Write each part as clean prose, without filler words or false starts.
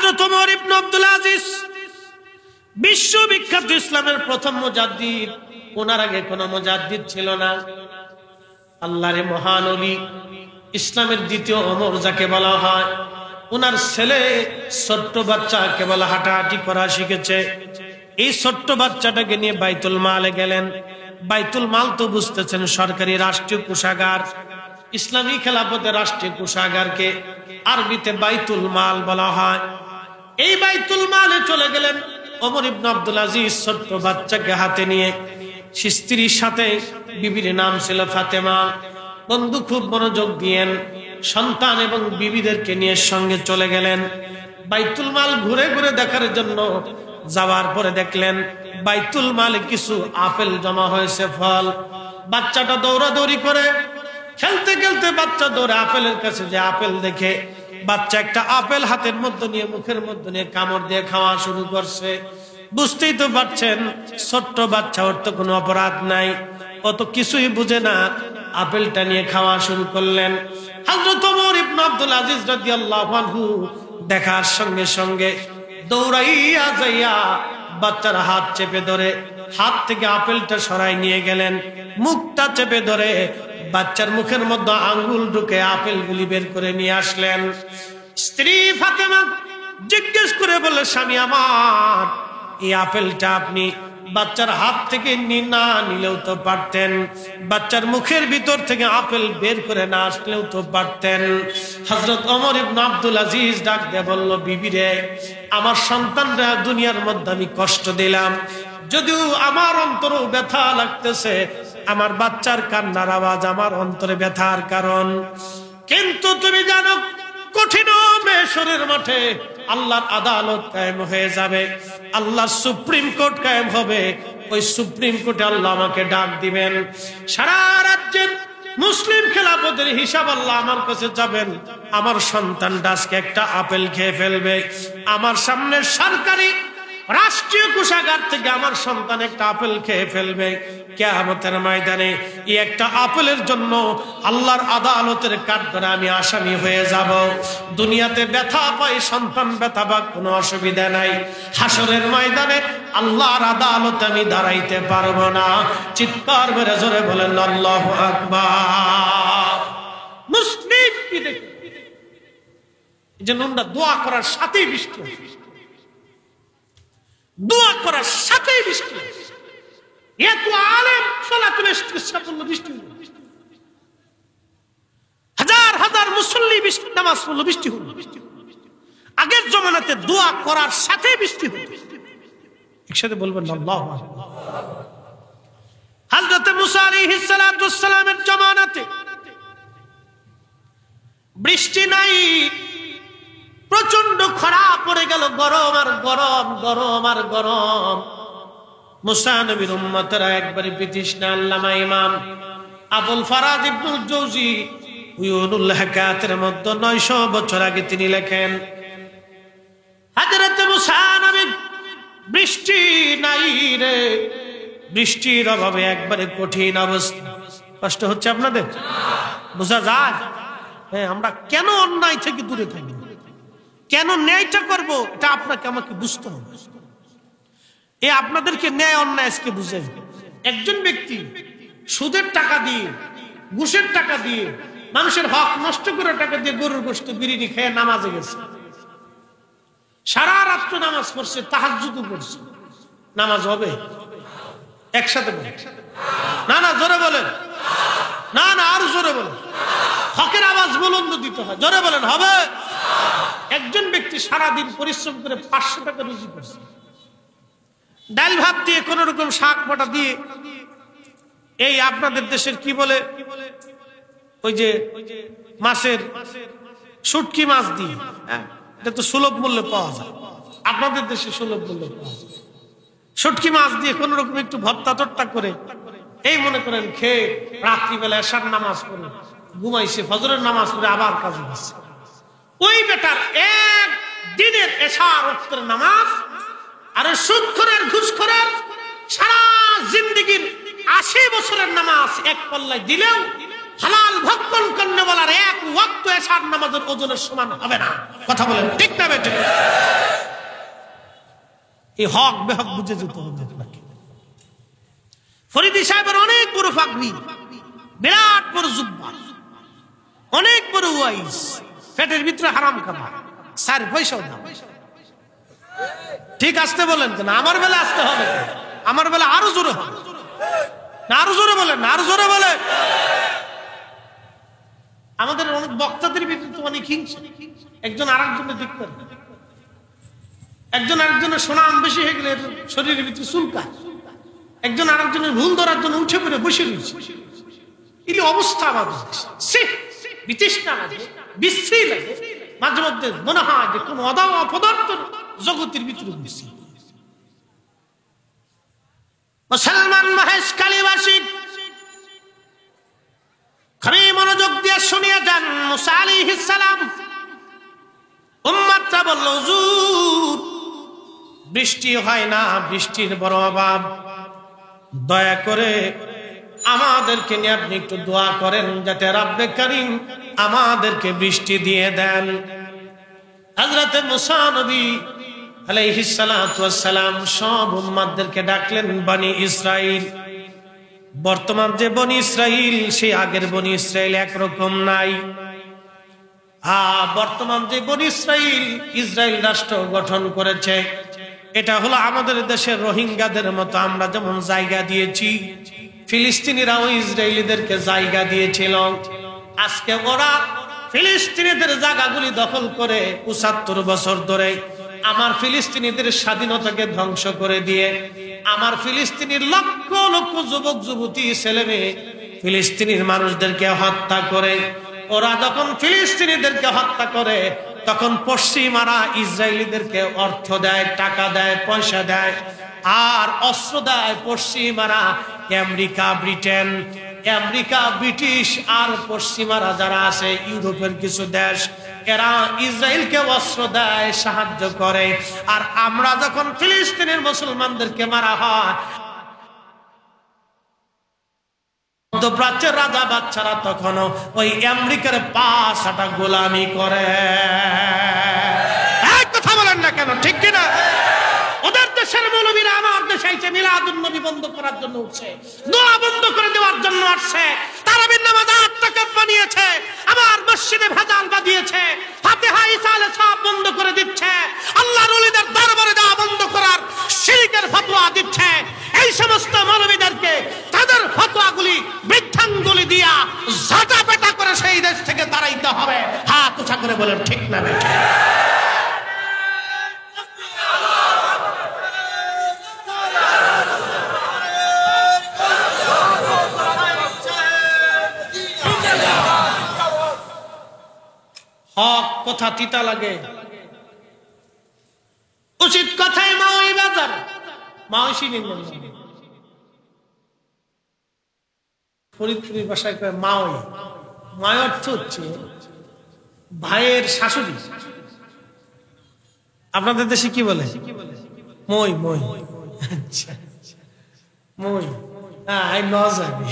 হযরত ওমর ইবনে আব্দুল আজিজ বিশ্ববিখ্যাত ইসলামের প্রথম মুজাদ্দিদ, ওনার আগে কোনো মুজাদ্দিদ ছিল না। আল্লাহর মহান ওলি, ইসলামের দ্বিতীয় ওমর যাকে বলা হয়, ওনার ছেলে ছোট্ট বাচ্চা কেবল হাঁটাহাঁটি করা শিখেছে। এই ছোট্ট বাচ্চাটাকে নিয়ে বাইতুল মালে গেলেন। বাইতুল মাল তো বুঝতেছেন, সরকারি রাষ্ট্রীয় কোষাগার। ইসলামী খেলাফতের রাষ্ট্রীয় কোষাগারকে আরবিতে বাইতুল মাল বলা হয়। এই বাইতুল মালে চলে গেলেন ওমর ইবনে আব্দুল আজিজ ছোট্ট বাচ্চাকে হাতে নিয়ে। স্ত্রীর সাথে, বিবির নাম ছিল ফাতেমা। বন্ধু খুব মনোযোগ দিয়েন, সন্তান এবং বিবিদেরকে নিয়ে সঙ্গে চলে গেলেন বাইতুল মাল ঘুরে ঘুরে দেখার জন্য। যাওয়ার পরে দেখলেন বাইতুল মালে কিছু আপেল জমা হয়েছে, ফল। বাচ্চাটা দৌড়াদৌড়ি করে, খেলতে খেলতে বাচ্চা দৌড়ে আপেলের কাছে যে আপেল দেখে, বাচ্চা একটা আপেল হাতের মধ্যে নিয়ে মুখের মধ্যে নিয়ে কামড় দিয়ে খাওয়া শুরু করছে। বুঝতেই তো পারছেন, ছোট্ট বাচ্চা, ওর তো কোনো অপরাধ নাই, ও তো কিছুই বুঝে না। আপেলটা নিয়ে খাওয়া শুরু করলেন। হযরত ওমর ইবনে আব্দুল আজিজ রাদিয়াল্লাহু আনহু দেখার সঙ্গে সঙ্গে দৌড়াইয়া যাইয়া বাচ্চার হাত চেপে ধরে হাত থেকে আপেলটা সরাই নিয়ে গেলেন। মুখটা চেপে ধরে বাচ্চার মুখের মধ্যে আঙ্গুল ঢুকে আপেলগুলি বের করে নিয়ে আসলেন। স্ত্রী ফাতেমা জিজ্ঞেস করে বলে, স্বামী আমার, এই আপেলটা আপনি বাচ্চার হাত থেকে না নিলেও তো পারতেন, বাচ্চার মুখের ভিতর থেকে আপেল বের করে না আসলেও তো পারতেন। হযরত ওমর ইবনে আব্দুল আজিজ ডাক দিয়ে বলল, বিবি রে, আমার সন্তানরা দুনিয়ার মধ্যে আমি কষ্ট দিলাম, যদিও আমার অন্তরেও ব্যথা লাগতেছে, আমার বাচ্চার কান্নার আওয়াজ আমার অন্তরে ব্যথার কারণ। কিন্তু তুমি জানো, কঠিন মেশরের মাঠে আল্লাহর আদালত কায়েম হয়ে যাবে, আল্লাহর সুপ্রিম কোর্ট কায়েম হবে। ওই সুপ্রিম কোর্টে আল্লাহ আমাকে ডাক দিবেন, সারা রাজ্যের মুসলিম খেলাফতের হিসাব আল্লাহ আমার কাছে যাবেন। আমার সন্তানটা আজকে একটা আপেল খেয়ে ফেলবে, আমার সামনে সরকারি রাষ্ট্রীয় কোষাগার থেকে আমার সন্তান একটা আপেল খেয়ে ফেলবে। কিয়ামতের ময়দানে এই একটা আপেলের জন্য আল্লাহর আদালতের কাঠগড়ায় আমি আসামি হয়ে যাব। দুনিয়াতে ব্যথা পাই, সন্তান ব্যথা পাক, কোনো অসুবিধা নাই। হাসরের ময়দানে আল্লাহর আদালতে আমি দাঁড়াইতে পারবো না। চিৎকার মেরে জোরে বলেন আল্লাহু আকবার। মুসলিম যে নুনটা দোয়া করার সাথেই বৃষ্টি, দোয়া করার সাথেই বৃষ্টি। এত আলেম সালাতুল ইস্তিসকা পড়লো, বৃষ্টি হলো। হাজার হাজার মুসল্লি নামাজ পড়লো, বৃষ্টি হলো। আগের জমানাতে দোয়া করার সাথে বৃষ্টি হলো। একসাথে বলবেন আল্লাহু আকবার। হযরত মুসা আলাইহিস সালাতুস সালামের জমানাতে বৃষ্টি নাই, প্রচন্ড খরা পড়ে গেল, গরম আর গরম, গরম আর গরম। মুসা নবীর উম্মতরা একবারে বিতৃষ্ণা। আল্লামা ইমাম আবুল ফারাজ ইবনুল জৌজি উয়ুনুল হাকাতের মধ্যে 900 বছর আগে তিনি লেখেন, হযরত মুসা নবী, বৃষ্টি নাই রে, বৃষ্টির অভাবে একবারে কঠিন অবস্থা। কষ্ট হচ্ছে আপনাদের? বোঝা যায়? হ্যাঁ, আমরা কেন অন্যায় থেকে দূরে থাকি, কেন ন্যায়টা করব, এটা আপনাকে আমাকে বুঝতে হবে। এ আপনাদেরকে ন্যায় অন্যায় আজকে বুঝে। একজন ব্যক্তি সুদের টাকা দিয়ে, ঘুষের টাকা দিয়ে, মানুষের হক নষ্ট করে টাকা দিয়ে গরুর গোশত বিরিয়ানি খেয়ে নামাজে গেছে, সারা রাত্র নামাজ পড়ছে, তাহাজ্জুদ পড়ছে, নামাজ হবে? একসাথে বলেন না, না জোরে বলেন, না না আরো জোরে বলেন। হকের আওয়াজ বুলন্দ দিতে হয়, জোরে বলেন হবে? একজন ব্যক্তি সারাদিন পরিশ্রম করে 500 টাকা রুজি করছে, ডাল ভাত দিয়ে, কোন রকম শাক পাটা দিয়ে, এই আপনাদের দেশের কি বলে, ওই যে মাছের শুটকি মাছ দিয়ে, এটা তো সুলভ মূল্যে পাওয়া যায়, আপনাদের দেশে সুলভ মূল্যে পাওয়া যায়। শুটকি মাছ দিয়ে কোন রকম একটু ভর্তা টর্তা করে, এই মনে করেন খেয়ে রাত্রিবেলা এশার নামাজ পড়ে ঘুমাইছে, ফজরের নামাজ পড়ে আবার কাজে গেছে। ওই বেটার এক দিনের এশার ওয়াক্তের নামাজ আর সুদখোরের ঘুষখোরের সারা জিন্দেগীর 80 বছরের নামাজ এক পাল্লায় দিলেও হালাল ভক্ষণ করনেওয়ালার এক ওয়াক্ত এশার নামাজের ওজনের সমান হবে না। কথা বলেন ঠিক না বেটে? এই হক বেহক বুঝে যেতে হবে আপনাকে। ফরিদি সাহেবের অনেক বড় পাগড়ি, বিরাট বড় জুব্বা, অনেক বড় ওয়াইস, পেটের ভিতরে হারাম খাবার, 4 পয়সাও দাম। ঠিক আসতে বলেন কেন? আমার বেলা আসতে হবে, আমার বেলা আরো জোরে হবে না, আরো জোরে বলেন না, আরো জোরে বলে। আমাদের অনেক বক্তাদের ভিতরে তো অনেক হিংসা, একজন আরেকজনের দেখতে, একজন আরেকজনের সুনাম বেশি হয়ে গেলে শরীরের ভিতরে চুলকায়, একজন আরেকজনের ভুল ধরার জন্য উঠে পড়ে বসে রয়েছে। এই অবস্থা আমাদের বিতৃষ্ণা লাগে, বিশ্রী লাগে, মাঝে মধ্যে মনে হয় যে কোন অপদার্থ জগতের ভিতরে বসে। মুসলমান মহেশখালীবাসী খুবই মনোযোগ দিয়ে শুনিয়ে যান। মুসা আলাইহিস সালাম উম্মতটা বলল, হুজুর বৃষ্টি হয় না, বৃষ্টির বড় অভাব, দয়া করে আমাদেরকে নিয়ে আপনি একটু দোয়া করেন যাতে রাব্বে কারীম আমাদেরকে বৃষ্টি দিয়ে দেন। হযরত মুসা নবী আলাইহিস সালাতু ওয়াস সালাম সব উম্মতদেরকে ডাকলেন। বনি ইসরাইল, বর্তমান যে বনি ইসরাইল সেই আগের বনি ইসরাইল একরকম নাই। বর্তমান যে বনি ইসরাইল, ইসরাইল রাষ্ট্র গঠন করেছে, এটা হলো আমাদের দেশের রোহিঙ্গাদের মতো। আমরা যেমন জায়গা দিয়েছি, ফিলিস্তিনিরাও ইসরায়েলিদেরকে জায়গা দিয়েছিল। আজকে ওরা ফিলিস্তিনিদের জায়গাগুলি দখল করে ৭৫ বছর ধরে আমার ফিলিস্তিনিদের স্বাধীনতাকে ধ্বংস করে দিয়ে আমার ফিলিস্তিনির লক্ষ লক্ষ যুবক যুবতী ছেলে মেয়ে ফিলিস্তিনির মানুষদেরকে হত্যা করে। ওরা যখন ফিলিস্তিনিদেরকে হত্যা করে তখন পশ্চিমারা ইসরায়েলিদেরকে অর্থ দেয়, টাকা দেয়, পয়সা দেয়, আর অস্ত্র দেয় পশ্চিমারা। আমেরিকা, ব্রিটেন, আমেরিকা, ব্রিটিশ আর পশ্চিমারা যারা আছে ইউরোপের কিছু দেশ, এরা ইসরায়েলকে অস্ত্র দেয়, সাহায্য করে। আর আমরা যখন ফিলিস্তিনের মুসলমানদেরকে মারা হয়, মধ্যপ্রাচ্যের রাজা বাচ্চারা তখনও ওই আমেরিকার পাশাটা গোলামি করে। কথা বলেন না কেন? ঠিক কিনা? ওদের দেশের মৌলবীরা আমার দেশে এসে মিলাদুন নবী বন্ধ করার জন্য উঠছে, দোয়া বন্ধ করে দেওয়ার জন্য আসছে, তারাবির নামাজ 8 টাকা বানিয়েছে, আবার মসজিদে ভেজাল বাঁধিয়েছে, ফাতিহা ইসালে সব বন্ধ করে দিচ্ছে, আল্লাহর ওলিদের দরবারে যাওয়া বন্ধ করার শিরকের ফতোয়া দিচ্ছে। এই সমস্ত মৌলবীদেরকে তাদের ফতোয়াগুলি বৃদ্ধাঙ্গুলি দিয়া ঝাঁটা পেটা করে সেই দেশ থেকে তাড়াইতে হবে। হাত উঁচা করে বলেন ঠিক না বেঠিক? হক কথা তিতা লাগে, উচিত কথায় মাওই বাজার মাওসি নিলেন। ফরিদপুরের ভাষায় কয় মাওই। মায় অর্থ হচ্ছে ভাইয়ের শাশুড়ি। আপনাদের দেশে কি বলে? মই। মই, আচ্ছা মই, আই ন জানি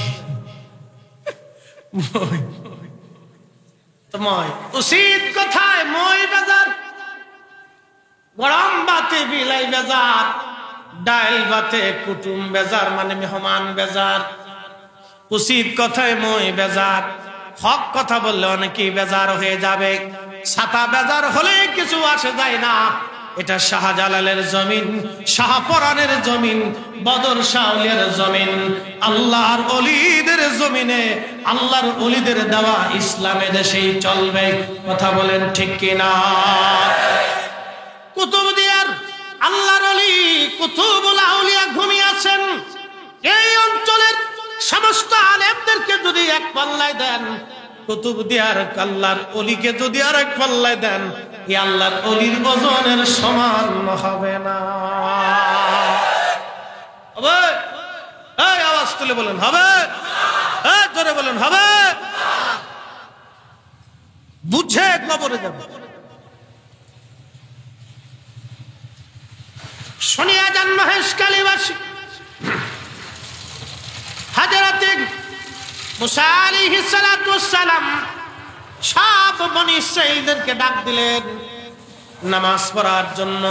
মই। উচিত কথায় মই বাজার, গরম বাতে বিলাই বেজার, ডাইল বাতে কুটুম বেজার, মানে মেহমান বেজার। উচিত কথায় মই বেজার, হক কথা বললে অনেকেই বেজার হয়ে যাবে। ছাতা বেজার হলে কিছু আসে যায় না। এটা শাহজালালের জমিন, শাহপরানের জমিন, বদর শাওলিয়ার জমিন, আল্লাহর ওলিদের জমিনে আল্লাহর ওলিদের দেওয়া ইসলামে দেশেই চলবে। কথা বলেন ঠিক কিনা? কুতুবদিয়ার আল্লাহর ওলি কুতুবুল আউলিয়া ঘুমিয়ে আছেন। এই অঞ্চলের সমস্ত আলেমদেরকে যদি এক পাল্লায় দেন, কুতুবদিয়ার আল্লাহর ওলিকে যদি আর এক পাল্লায় দেন, এই আল্লাহর ওলির ওজনের সমান হবে না। হবে? এই আওয়াজ তুলে বলেন হবে? জোরে বলেন হবে? বুঝে কবরে যাবে। শুনিয়া যান মহেশখালীবাসী, হযরতে মুসা আলাইহিস সালাতু ওয়াস সালাম সব বনী ইসরাঈলদেরকে ডাক দিলেন নামাজ পড়ার জন্য।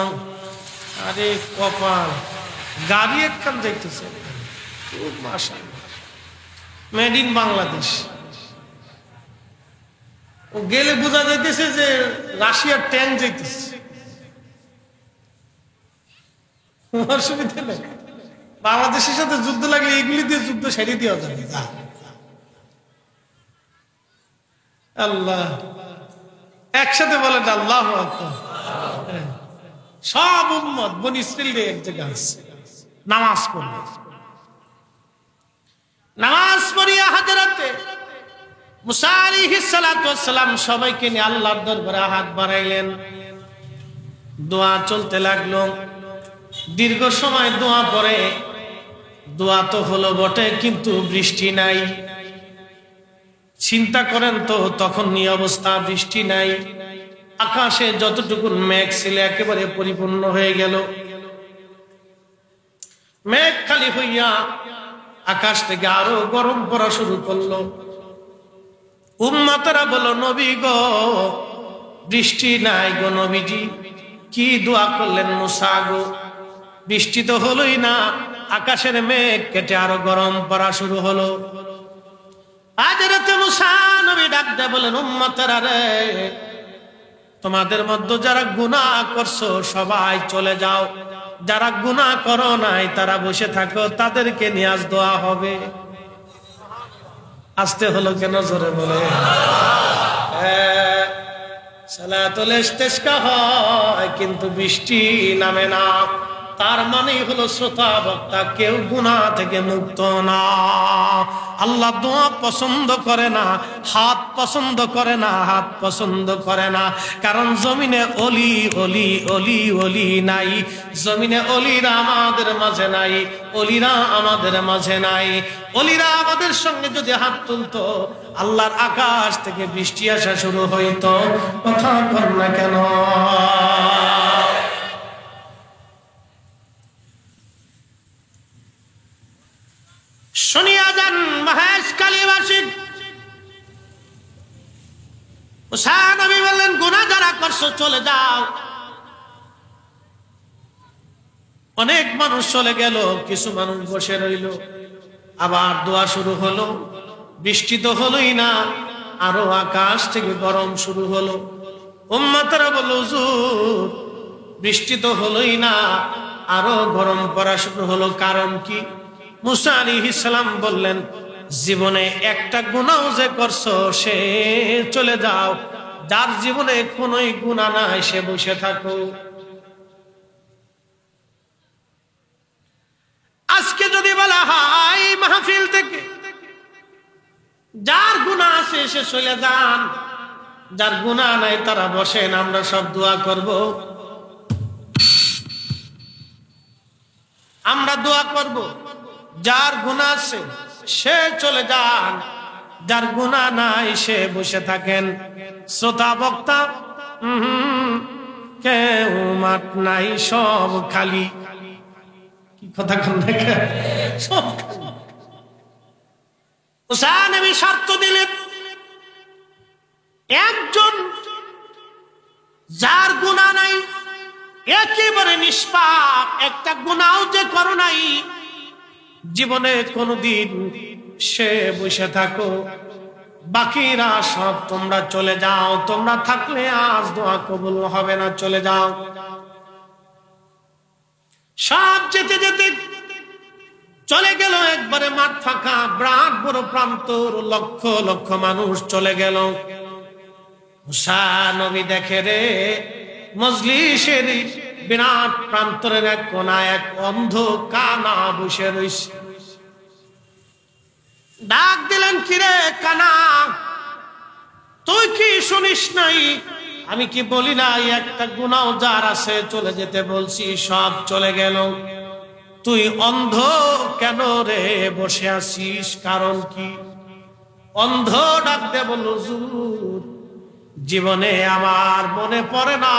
আরে কপাল, গাড়ি একখান যাইতেছে, খুব মাশাআল্লাহ, মেড ইন বাংলাদেশ। ও গেলে বোঝা যাইতেছে যে রাশিয়ার ট্যাঙ্ক যাইতেছে, অসুবিধা নেই। বাংলাদেশের সাথে যুদ্ধ লাগলে এগুলি দিয়ে যুদ্ধ সেরে দেওয়া যাবে। আল্লাহ, একসাথে বলেন আল্লাহু আকবার। সব উম্মত বনি ইসরাইল এক জায়গায় আছে, নামাজ পড়বে। নামাজ পড়িয়া হাজরাতে মুসা আলাইহিস সালাতু ওয়াস সালাম সবাইকে নিয়ে আল্লাহর দরবারে হাত বাড়াইলেন। দোয়া চলতে লাগলো। দীর্ঘ সময় দোয়া পড়ে, দোয়া তো হলো বটে, কিন্তু বৃষ্টি নাই। চিন্তা করেন তো, তখন এই অবস্থা, বৃষ্টি নাই। আকাশে যতটুকু মেঘ ছিল একেবারে পরিপূর্ণ হয়ে গেল। মেঘ খালি হইয়া আকাশ থেকে আরো গরম পড়া শুরু করলো। উম্মতরা বলো, নবী গো, বৃষ্টি নাই গো নবীজি। কি দোয়া করলেন মুসা গো, বৃষ্টি তো হলোই না, আকাশের মেঘ কেটে আরো গরম পড়া শুরু হলো। হযরত মুসা নবী ডাক দিয়ে বলেন, উম্মতরা রে, তোমাদের মধ্যে যারা গুনাহ করছো সবাই চলে যাও, যারা গুনাহ করো নাই তারা বসে থাকো, তাদেরকে নিয়ে আজ দোয়া হবে। আসতে হলো কেন, জোরে বলে। সালাতুল ইস্তিসকা হয় কিন্তু বৃষ্টি নামে না, তার মানেই হলো শ্রোতা বক্তা কেউ গুনাহ থেকে মুক্ত না। আল্লাহ দোয়া পছন্দ করে না, হাত পছন্দ করে না, হাত পছন্দ করে না। কারণ জমিনে অলি অলি অলি অলি নাই, জমিনে অলিরা আমাদের মাঝে নাই, অলিরা আমাদের মাঝে নাই। অলিরা আমাদের সঙ্গে যদি হাত তুলতো, আল্লাহর আকাশ থেকে বৃষ্টি আসা শুরু হইতো। কথা বল না কেন? শুনিয়া যান মহেশ কালীবাসী। মুসা নবী বললেন, গুনাহ যারা করছো চলে যাও। অনেক মানুষ চলে গেল, কিছু মানুষ বসে রইল। আবার দোয়া শুরু হলো, বৃষ্টি তো হলোই না, আরো আকাশ থেকে গরম শুরু হলো। উম্মতরা বলল, হুজুর বৃষ্টি তো হলোই না, আরো গরম পড়া শুরু হলো, কারণ কি? মুসা আলাইহিস সালাম বললেন, জীবনে একটা গুনাহ যে করছো সে চলে যাও, যার জীবনে কোনো গুনাহ নাই সে বসে থাকো। আজকে যদি বলা হয় মাহফিল থেকে যার গুনাহ আছে সে চলে যান, যার গুনাহ নাই তারা বসেন, আমরা সব দোয়া করব। আমরা দোয়া করব, যার গুনাহ আছে সে চলে যান, যার গুনাহ নাই সে বসে থাকেন। শ্রোতা বক্তা কেউ মাঠ নাই, সব খালি। কি কথা কন দেখে, সব খালি। মুসা নবী শর্ত দিলেন, একজন যার গুনাহ নাই, একেবারে নিষ্পাপ, একটা গুনাহ যে করো নাই জীবনে কোনদিন, সে বসে থাকো। বাকিরা সব তোমরা চলে যাও, তোমরা থাকলে আজ দোয়া কবুল হবে না, চলে যাও। সব যেতে যেতে চলে গেল, একবারে মাঠ ফাঁকা, বিরাট বড় প্রান্তর, লক্ষ লক্ষ মানুষ চলে গেল। মুসা নবী দেখে রে, মজলিসের বিরাট প্রান্তরের এক কোনায় এক অন্ধ কানা বসে রইছে। ডাক দিলেন, কিরে কানা, তুই কি শুনিস নাই? আমি কি বলি নাই একটা গুনাহ যার আছে চলে যেতে বলছি, সব চলে গেল, তুই অন্ধ কেন রে বসে আছিস, কারণ কি? অন্ধ ডাক দে বলল, হুজুর জীবনে আমার মনে পড়ে না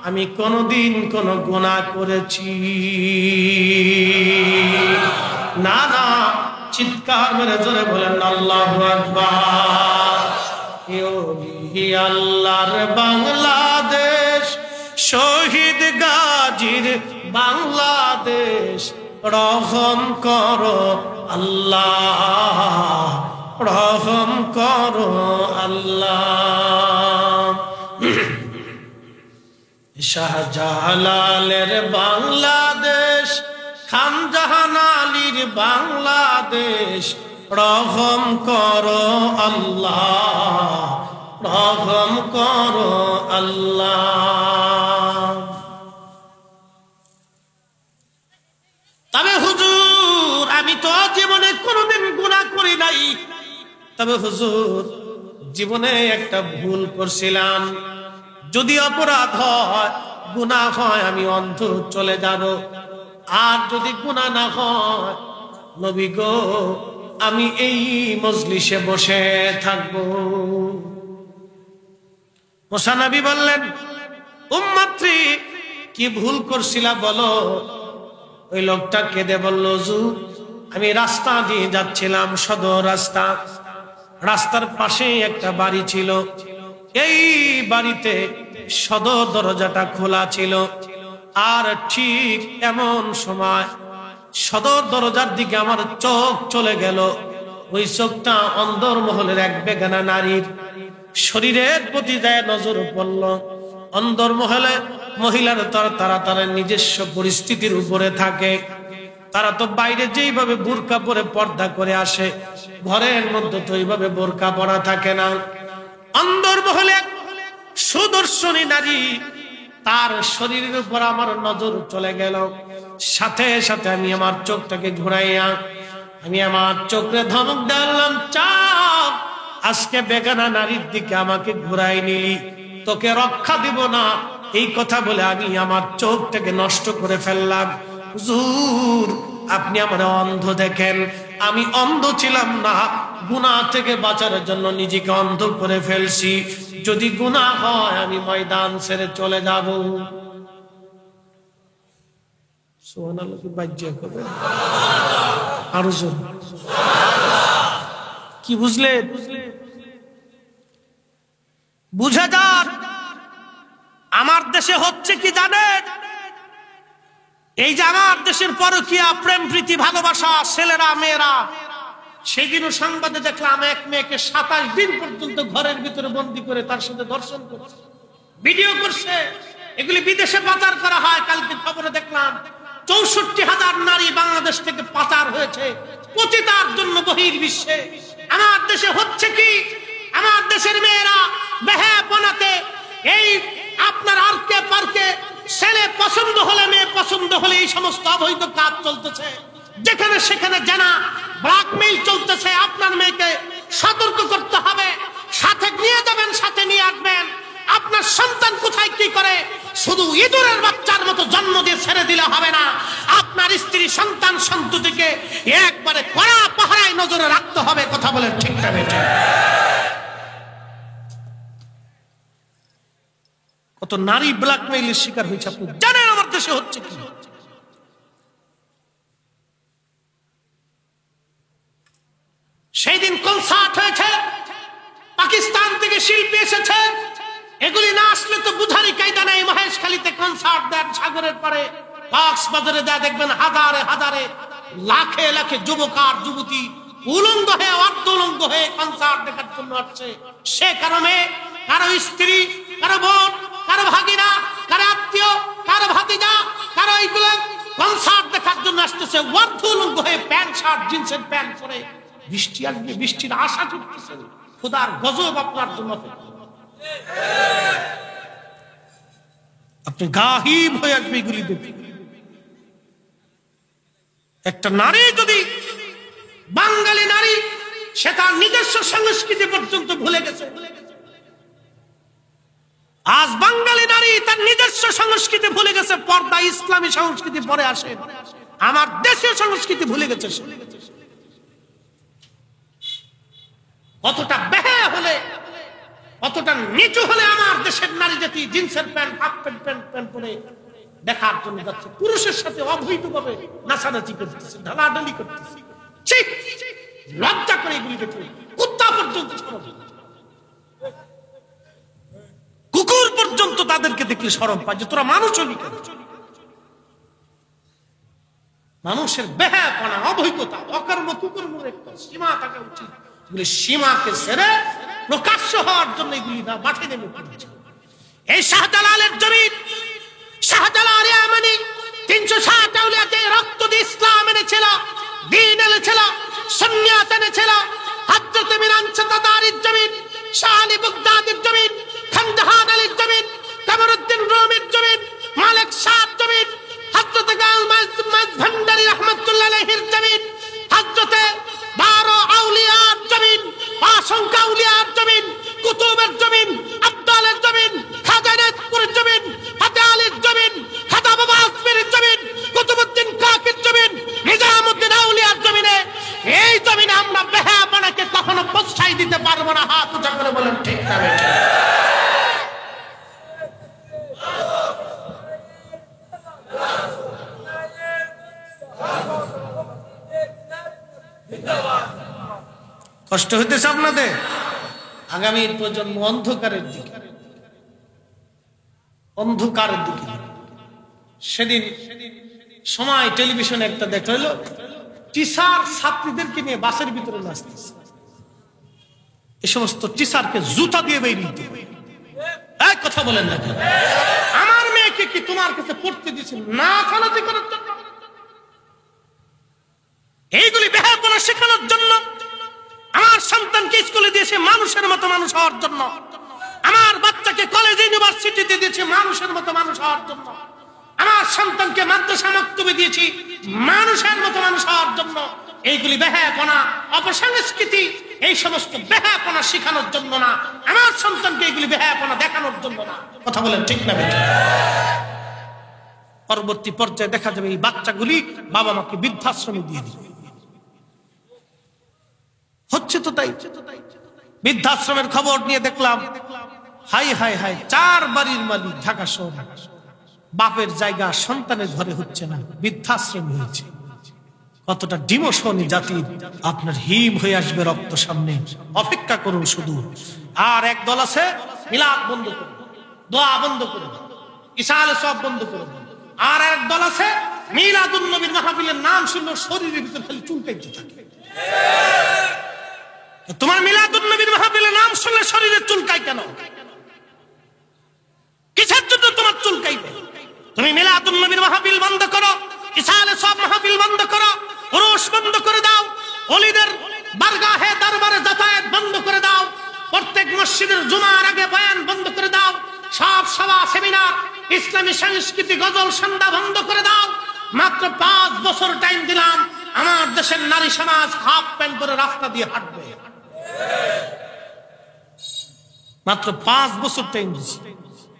আমি কোনদিন কোন গুনাহ করেছি। না না, চিৎকার মেরে জোরে বলেন আল্লাহু আকবার। আল্লাহর বাংলাদেশ শহীদ গাজীর বাংলাদেশ রহম করো আল্লাহ, রহম করো আল্লাহ। শাহজালালের বাংলাদেশ, খান জাহান আলীর বাংলাদেশ রহম করো আল্লাহ, রহম করো আল্লাহ। তবে হুজুর আমি তো জীবনে কোনোদিন গুনাহ করি নাই, তবে হুজুর জীবনে একটা ভুল করছিলাম, যদি অপরাধ হয় গুনাহ হয় আমি অন্ধ চলে যাব, আর যদি গুনাহ না হয় নবী গো আমি এই মজলিসে বসে থাকবো। মুসা নবী বললেন, উম্মতী কি ভুল করছিলা বলো? ওই লোকটা কেঁদে বলল, হুজুর আমি রাস্তা দিয়ে যাচ্ছিলাম, সদর রাস্তা, রাস্তার পাশে একটা বাড়ি ছিল, এই বাড়িতে সদর দরজাটা খোলা ছিল, আর ঠিক এমন সময় সদর দরজার দিকে আমার চোখ চলে গেল, ওই চোখটা অন্দরমহলের এক বেগানা নারীর শরীরের প্রতি যায় নজর পড়ল। অন্দরমহলে মহিলার তারা তার নিজস্ব পরিস্থিতির উপরে থাকে, তারা তো বাইরে যেইভাবে বোরকা পরে পর্দা করে আসে, ঘরের মধ্যে তো এইভাবে বোরকা পরা থাকে না। অন্দরমহলে সুদর্শনী নারী, তার শরীরের উপর আমার নজর চলে গেল, সাথে সাথে আমি আমার চোখটাকে ঘুরাইয়া আমি আমার চোখে ধমক দিলাম, চাপ আজকে বেগানা নারীর দিকে আমাকে ঘুরাই নিলি, তোকে রক্ষা দিব না। এই কথা বলে আমি আমার চোখটাকে নষ্ট করে ফেললাম। হুজুর আপনি আমার অন্ধ দেখেন, আমি অন্ধ ছিলাম না, গুনাহ থেকে বাঁচার জন্য নিজেকে অন্ধ করে ফেলছি, যদি গুনাহ হয় আমি ময়দান ছেড়ে চলে যাব। সুবহানাল্লাহ কি বাজ্যে করবে আর কি বুঝলে? বুঝে যান আমার দেশে হচ্ছে কি জানেন? এই যে আমার দেশের পরকীয়া, প্রেম প্রীতি ভালোবাসা, ছেলেরা মেয়েরা, সেদিনও সংবাদে দেখলাম এক মেয়েকে 27 দিন পর্যন্ত ঘরের ভিতরে বন্দী করে তার সাথে ধর্ষণ করছে, ভিডিও করছে। এগুলি বিদেশে পাচার করা হয়। কালকে খবরে দেখলাম 64,000 নারী বাংলাদেশ থেকে পাচার হয়েছে পতিতার জন্য বহির্বিশ্বে। আমার দেশে হচ্ছে কি? আমার দেশের মেয়েরা বেহায়াপনাতে এই আপনার আরকে পার্কে ছেলে পছন্দ হলে মেয়ে পছন্দ হলে এই সমস্ত অবৈধ কাজ চলতেছে, যেখানে সেখানে জানা ব্ল্যাকমেইল চলতেছে। আপনার মেয়েকে সতর্ক করতে হবে, সাথে নিয়ে যাবেন, সাথে নিয়ে আসবেন। আপনার সন্তান কোথায় কি করে শুধু ইঁদুরের বাচ্চার মতো জন্ম দিয়ে ছেড়ে দিলে হবে না। আপনার স্ত্রী সন্তান সন্ততিকে একবারে কড়া পাহারায় নজরে রাখতে হবে। কথা বলেন ঠিক না বেটা? কত নারী ব্ল্যাকমেইলের শিকার হয়েছে আপনি জানেন আমার দেশে হচ্ছে কি? সেই দিন কনসার্ট হয়েছে, পাকিস্তান থেকে শিল্পী এসেছে, এগুলি না আসলে তো বুঝারই কায়দা নেই। মহেশখালীতে কনসার্ট দেন, সাগরের পারে কক্সবাজারে দেয়, দেখবেন হাজারে হাজারে লাখে লাখে যুবক আর যুবতী উলঙ্গ হয়ে অর্ধ উলঙ্গ হয়ে কনসার্ট দেখার জন্য আসছে। সে কারণে কারো স্ত্রী, কারো বোন, কারো ভাগিনা, কারো আত্মীয়, কারো ভাতিজা, কারো এইগুলো কনসার্ট দেখার জন্য আসতেছে অর্ধ উলঙ্গ হয়ে, প্যান্ট শার্ট জিন্সের প্যান্ট পরে। বৃষ্টি আসবে, বৃষ্টির আশা করতেছে, খোদার গজব আপনার জন্য। আপনি গাহিব হয়ে আসবে এগুলি দেখে। একটা নারী যদি, বাঙালি নারী, সে তার নিজস্ব সংস্কৃতি পর্যন্ত ভুলে গেছে। আজ বাঙালি নারী তার নিজস্ব সংস্কৃতি ভুলে গেছে। পর্দা ইসলামী সংস্কৃতি পরে আসে, আমার দেশীয় সংস্কৃতি ভুলে গেছে। কতটা বেহায়া হলে, কতটা নিচু হলে আমার দেশের নারী জাতি জিন্সের প্যান্ট, হাফ প্যান্ট, প্যান্ট পরে দেখার জন্য যাচ্ছে, পুরুষের সাথে অবৈধভাবে নাচানাচি করতেছে, ঢালাঢালি করতেছে। ঠিক লজ্জা করে এগুলি দেখে কুত্তা পর্যন্ত, কুকুর পর্যন্ত তাদেরকে দেখলে শরম পায় যে তোরা মানুষ হবি কেন? মানুষের বেহায়াপনা, অবৈধতা, অকর্ম কুকর্মের একটা সীমা থাকা উচিত। সীমাকে ছেড়ে প্রকাশ্য হওয়ার জন্য এগুলি না মাঠে নেমে পড়েছে। এই শাহজালালের জমিন, শাহজালাল ইয়ামানি 360 আউলিয়াকে রক্ত দিয়ে ইসলাম এনেছিল, দ্বীন এনেছিল, সুন্নিয়ত এনেছিল। হযরত মিরান সাদাদারির জমিন, শাহ আলী বাগদাদির জমিন, খানজাহান আলীর জমিন, কামরুদ্দিন রুমির জমিন, মালিক শাহর জমিন, হযরত গাউমাজ ভান্ডারী রাহমাতুল্লাহ আলাইহির জমিন, হযরত 12 আউলিয়ার জমিন, অসংখ্য আউলিয়ার জমিন, কুতুবের জমিন, আব্দালের জমিন, খাজা নাথপুরের জমিন, হাতে আলীর জমিন, খাজা বাবা আসমিরের জমিন, কুতুবউদ্দিন কাকির জমিন, নিজামউদ্দিন আউলিয়ার জমিনে, এই জমিনে আমরা বেহায়াপনাকে কখনো প্রশ্রয় দিতে পারবো না। হাত উঁচা করে বলেন ঠিক না বেঠিক? কষ্ট হইতেছে আপনাদের? আগামী প্রজন্ম অন্ধকারের দিকে, অন্ধকারের দিকে। সেদিন সময় টেলিভিশনে একটা দেখা হলো, টিচার ছাত্রীদেরকে নিয়ে বাসের ভিতরে নাচতেছে। এই সমস্ত টিচারকে জুতা দিয়ে বেরিয়ে দিতে। এক কথা বলেন না, আমার মেয়েকে কি তোমার কাছে পড়তে দিয়েছে নাচানাচি করার জন্য? এইগুলি বেহায়াপনা শেখানোর জন্য? আমার সন্তানকে স্কুলে দিয়েছে মানুষের মতো মানুষ হওয়ার জন্য। আমার বাচ্চাকে কলেজ ইউনিভার্সিটিতে দিয়েছে মানুষের মতো মানুষ হওয়ার জন্য। আমার সন্তানকে মাদ্রাসা মাকতবে দিয়েছি মানুষের মতো মানুষ হওয়ার জন্য। এইগুলি বেহায়াপনা, অপসংস্কৃতি, এই সমস্ত বেহায়াপনা শেখানোর জন্য না। আমার সন্তানকে এইগুলি বেহায়াপনা দেখানোর জন্য না। কথা বলেন ঠিক না বেঠিক? পরবর্তী পর্যায়ে দেখা যাবে এই বাচ্চাগুলি বাবা মাকে বৃদ্ধাশ্রমে দিয়ে দিবে। হচ্ছে তো তাই। বৃদ্ধাশ্রমের খবর নিয়ে দেখলাম, হাই হাই হাই, 4 বাড়ির মালিক ঢাকা শহরে, বাপের জায়গা সন্তানের ঘরে হচ্ছে না, বৃদ্ধাশ্রম হয়েছে। কতটা ডিমোশনি জাতির! আপনার হিম হয়ে আসবে রক্ত সামনে, অপেক্ষা করুন শুধু। আর এক দল আছে মিলাদ বন্ধ করে, দোয়া বন্ধ করে, ইসালে সব বন্ধ করে। আর এক দল আছে মিলাদুন নবীর মাহফিলের নাম শুনলে শরীরের ভিতর খালি চুলকাইতে থাকে। তোমার মিলাদুন নবীর মাহফিলের নাম শুনলে শরীরে চুলকায় কেন? কিসের জন্য তোমার চুলকাইবে? তুমি মিলাদুন নবীর মাহফিল বন্ধ করো, ইসালে সব মাহফিল বন্ধ করো, উরুস বন্ধ করে দাও, ওলিদের বারগাহে দরবারে যাতায়াত বন্ধ করে দাও, প্রত্যেক মসজিদের জুমার আগে বয়ান বন্ধ করে দাও, সব সভা সেমিনার, ইসলামী সংস্কৃতি গজল সন্ধ্যা বন্ধ করে দাও। মাত্র 5 বছর টাইম দিলাম, আমার দেশের নারী সমাজ হাফ প্যান্ট পরে রাস্তা দিয়ে হাঁটবে। মাত্র 5 বছর টাইম দিচ্ছি,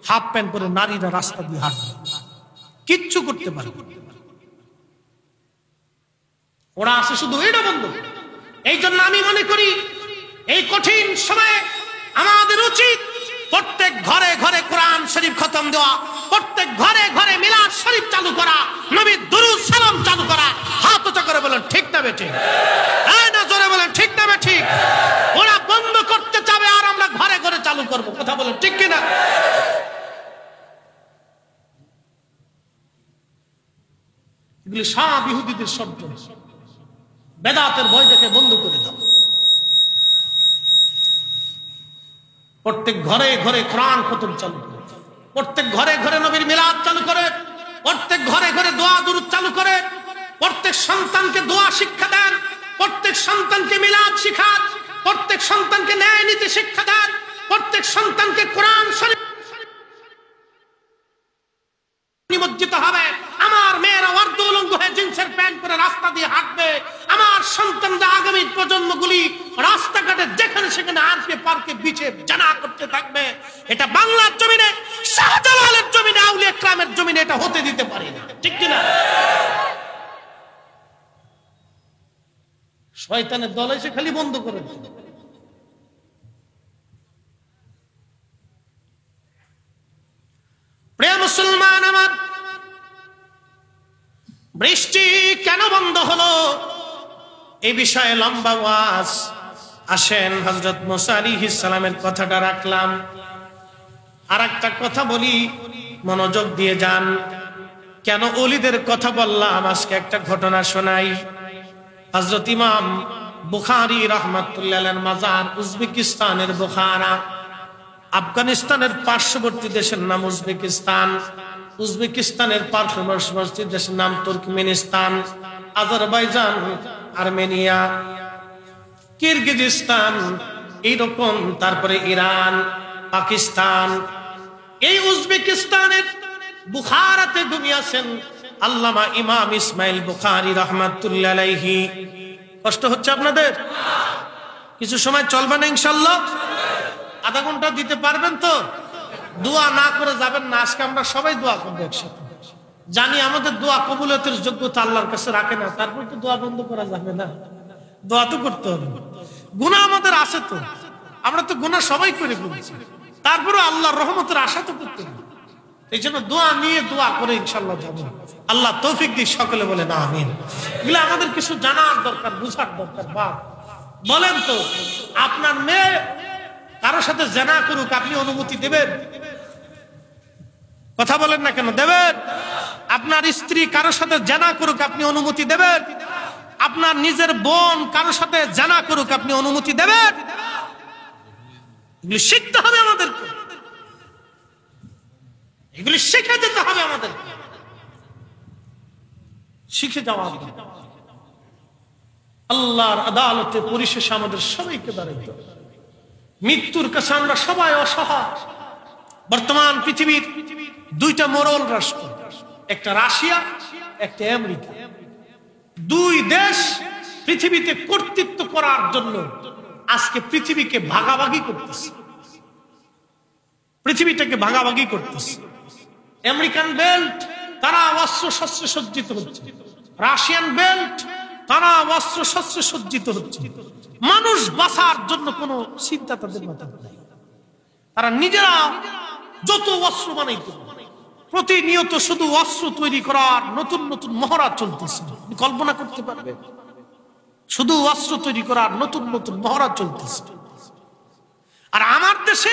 হাফ প্যান্ট পরে নারীরা রাস্তা দিয়ে হাঁটবে, কিচ্ছু করতে পারবে। ওরা আসে শুধু এটা বন্ধ। এই জন্য আমি মনে করি এই কঠিন সময়ে আমাদের উচিত প্রত্যেক ঘরে ঘরে কোরআন শরীফ খতম দেওয়া, প্রত্যেক ঘরে ঘরে মিলাদ শরীফ চালু করা, নবীর দুরূদ সালাম চালু করা। হাত উঁচা করে বলেন ঠিক না বেঠিক? এই না জোরে বলেন ঠিক না বেঠিক? ওরা বন্ধ করতে চাবে আর আমরা ঘরে ঘরে চালু করব। কথা বলেন ঠিক কিনা? এগুলি সব ইহুদিদের শব্দ। বেদাতের ভয় দেখে বন্ধ করে দাও। প্রত্যেক ঘরে ঘরে কোরআন খতম চালু করে, প্রত্যেক ঘরে ঘরে নবীর মিলাদ চালু করে, প্রত্যেক ঘরে ঘরে দোয়া দুরূদ চালু করে, প্রত্যেক সন্তানকে দোয়া শিক্ষা দেন, প্রত্যেক সন্তানকে মিলাদ শিখান, প্রত্যেক সন্তানকে ন্যায় নীতি শিক্ষা দেন, প্রত্যেক সন্তানকে কোরআন শরীফ নিমজ্জিত হবে। আমার মেয়েরা অর্ধউলঙ্গ হয়ে জিন্সের প্যান্ট পরে রাস্তা দিয়ে হাঁটবে। আমার সন্তানরা আগামী প্রজন্মগুলি রাস্তাঘাটে যেখানে সেখানে আরকে পার্কে বিচে জানা করতে থাকবে। এটা বাংলার জমিনে, শাহজালালের জমিনে, আউলিয়া ইকরামের জমিনে এটা হতে দিতে পারি না। ঠিক কিনা? শয়তানের দল এসে খালি বন্ধ করে দেয়। প্রিয় মুসলমান আমার, বৃষ্টি কেন বন্ধ হলো এই বিষয়ে লম্বা ওয়াজ। আসেন হযরত মুসা আলাইহিস সালামের কথাটা রাখলাম। আর একটা কথা বলি, মনোযোগ দিয়ে যান। কেন ওলিদের কথা বললাম, আজকে একটা ঘটনা শোনাই। হযরত ইমাম বুখারী রাহমাতুল্লাহ আলাইহির মাজার উজবেকিস্তানের বুখারা। আফগানিস্তানের পার্শ্ববর্তী দেশের নাম উজবেকিস্তান, উজবেকিস্তানের পার্শ্ববর্তী দেশের নাম তুর্কমেনিস্তান, আজারবাইজান, আর্মেনিয়া, কিরগিজস্তান, এইরকম, তারপরে ইরান, পাকিস্তান। এই উজবেকিস্তানের বুখারাতে ঘুমিয়েছেন আল্লামা ইমাম ইসমাইল বুখারী রাহমাতুল্লাহ আলাইহি। কষ্ট হচ্ছে আপনাদের? কিছু সময় চলবে না ইনশাআল্লাহ? আধা ঘন্টা দিতে পারবেন তো? দোয়া না করে যাবেন না। আজকে আমরা সবাই দোয়া করবো একসাথে। জানি আমাদের দোয়া কবুলিয়তের যোগ্যতা আল্লাহর কাছে রাখে না, তারপর তো দোয়া বন্ধ করা যাবে না। দোয়া তো করতে হবে। গুনাহ আমাদের আছে তো, আমরা তো গুনাহ সবাই করে ফেলছি, তারপরে আল্লাহর রহমতের আশা তো করতে হবে। এই জন্য দোয়া নিয়ে দোয়া করে ইনশাআল্লাহ যাবো। আল্লাহ তৌফিক দিক, সকলে বলেন আমিন। এগুলো আমাদের কিছু জানার দরকার, বুঝার দরকার। বাপ বলেন তো, আপনার মেয়ে কারোর সাথে জেনা করুক, আপনি অনুমতি দেবেন? কথা বলেন না কেন? দেবেন? আপনার স্ত্রী কারোর সাথে জেনা করুক, আপনি অনুমতি দেবেন? আপনার নিজের বোন কারোর সাথে জেনা করুক, আপনি অনুমতি দেবেন? এগুলি শিখতে হবে আমাদেরকে, এগুলি শিখে যেতে হবে আমাদের, শিখে যাওয়া। আল্লাহর আদালতে পরিশেষে আমাদের সবাইকে দাঁড়াইতে হবে। মৃত্যুর কাছে আমরা সবাই অসহায়। বর্তমান পৃথিবীর দুইটা মোড়ল রাষ্ট্র, একটা রাশিয়া, একটা আমেরিকা। দুই দেশ পৃথিবীতে কর্তৃত্ব করার জন্য আজকে পৃথিবীকে ভাগাভাগি করতেছে, পৃথিবীটাকে ভাগাভাগি করতেছে। আমেরিকান বেল্ট, তারা অস্ত্র শস্ত্রে সজ্জিত হচ্ছে। রাশিয়ান বেল্ট, তারা অস্ত্র শস্ত্রে সজ্জিত হচ্ছে। মানুষ বাঁচার জন্য কোনো চিন্তা তাদের মাথায় নেই। তারা নিজেরা যত অস্ত্র বানাইতে, প্রতিনিয়ত শুধু অস্ত্র তৈরি করার নতুন নতুন মহড়া চলতেছে। কল্পনা করতে পারবে? শুধু অস্ত্র তৈরি করার নতুন নতুন মহড়া চলতেছে। আর আমার দেশে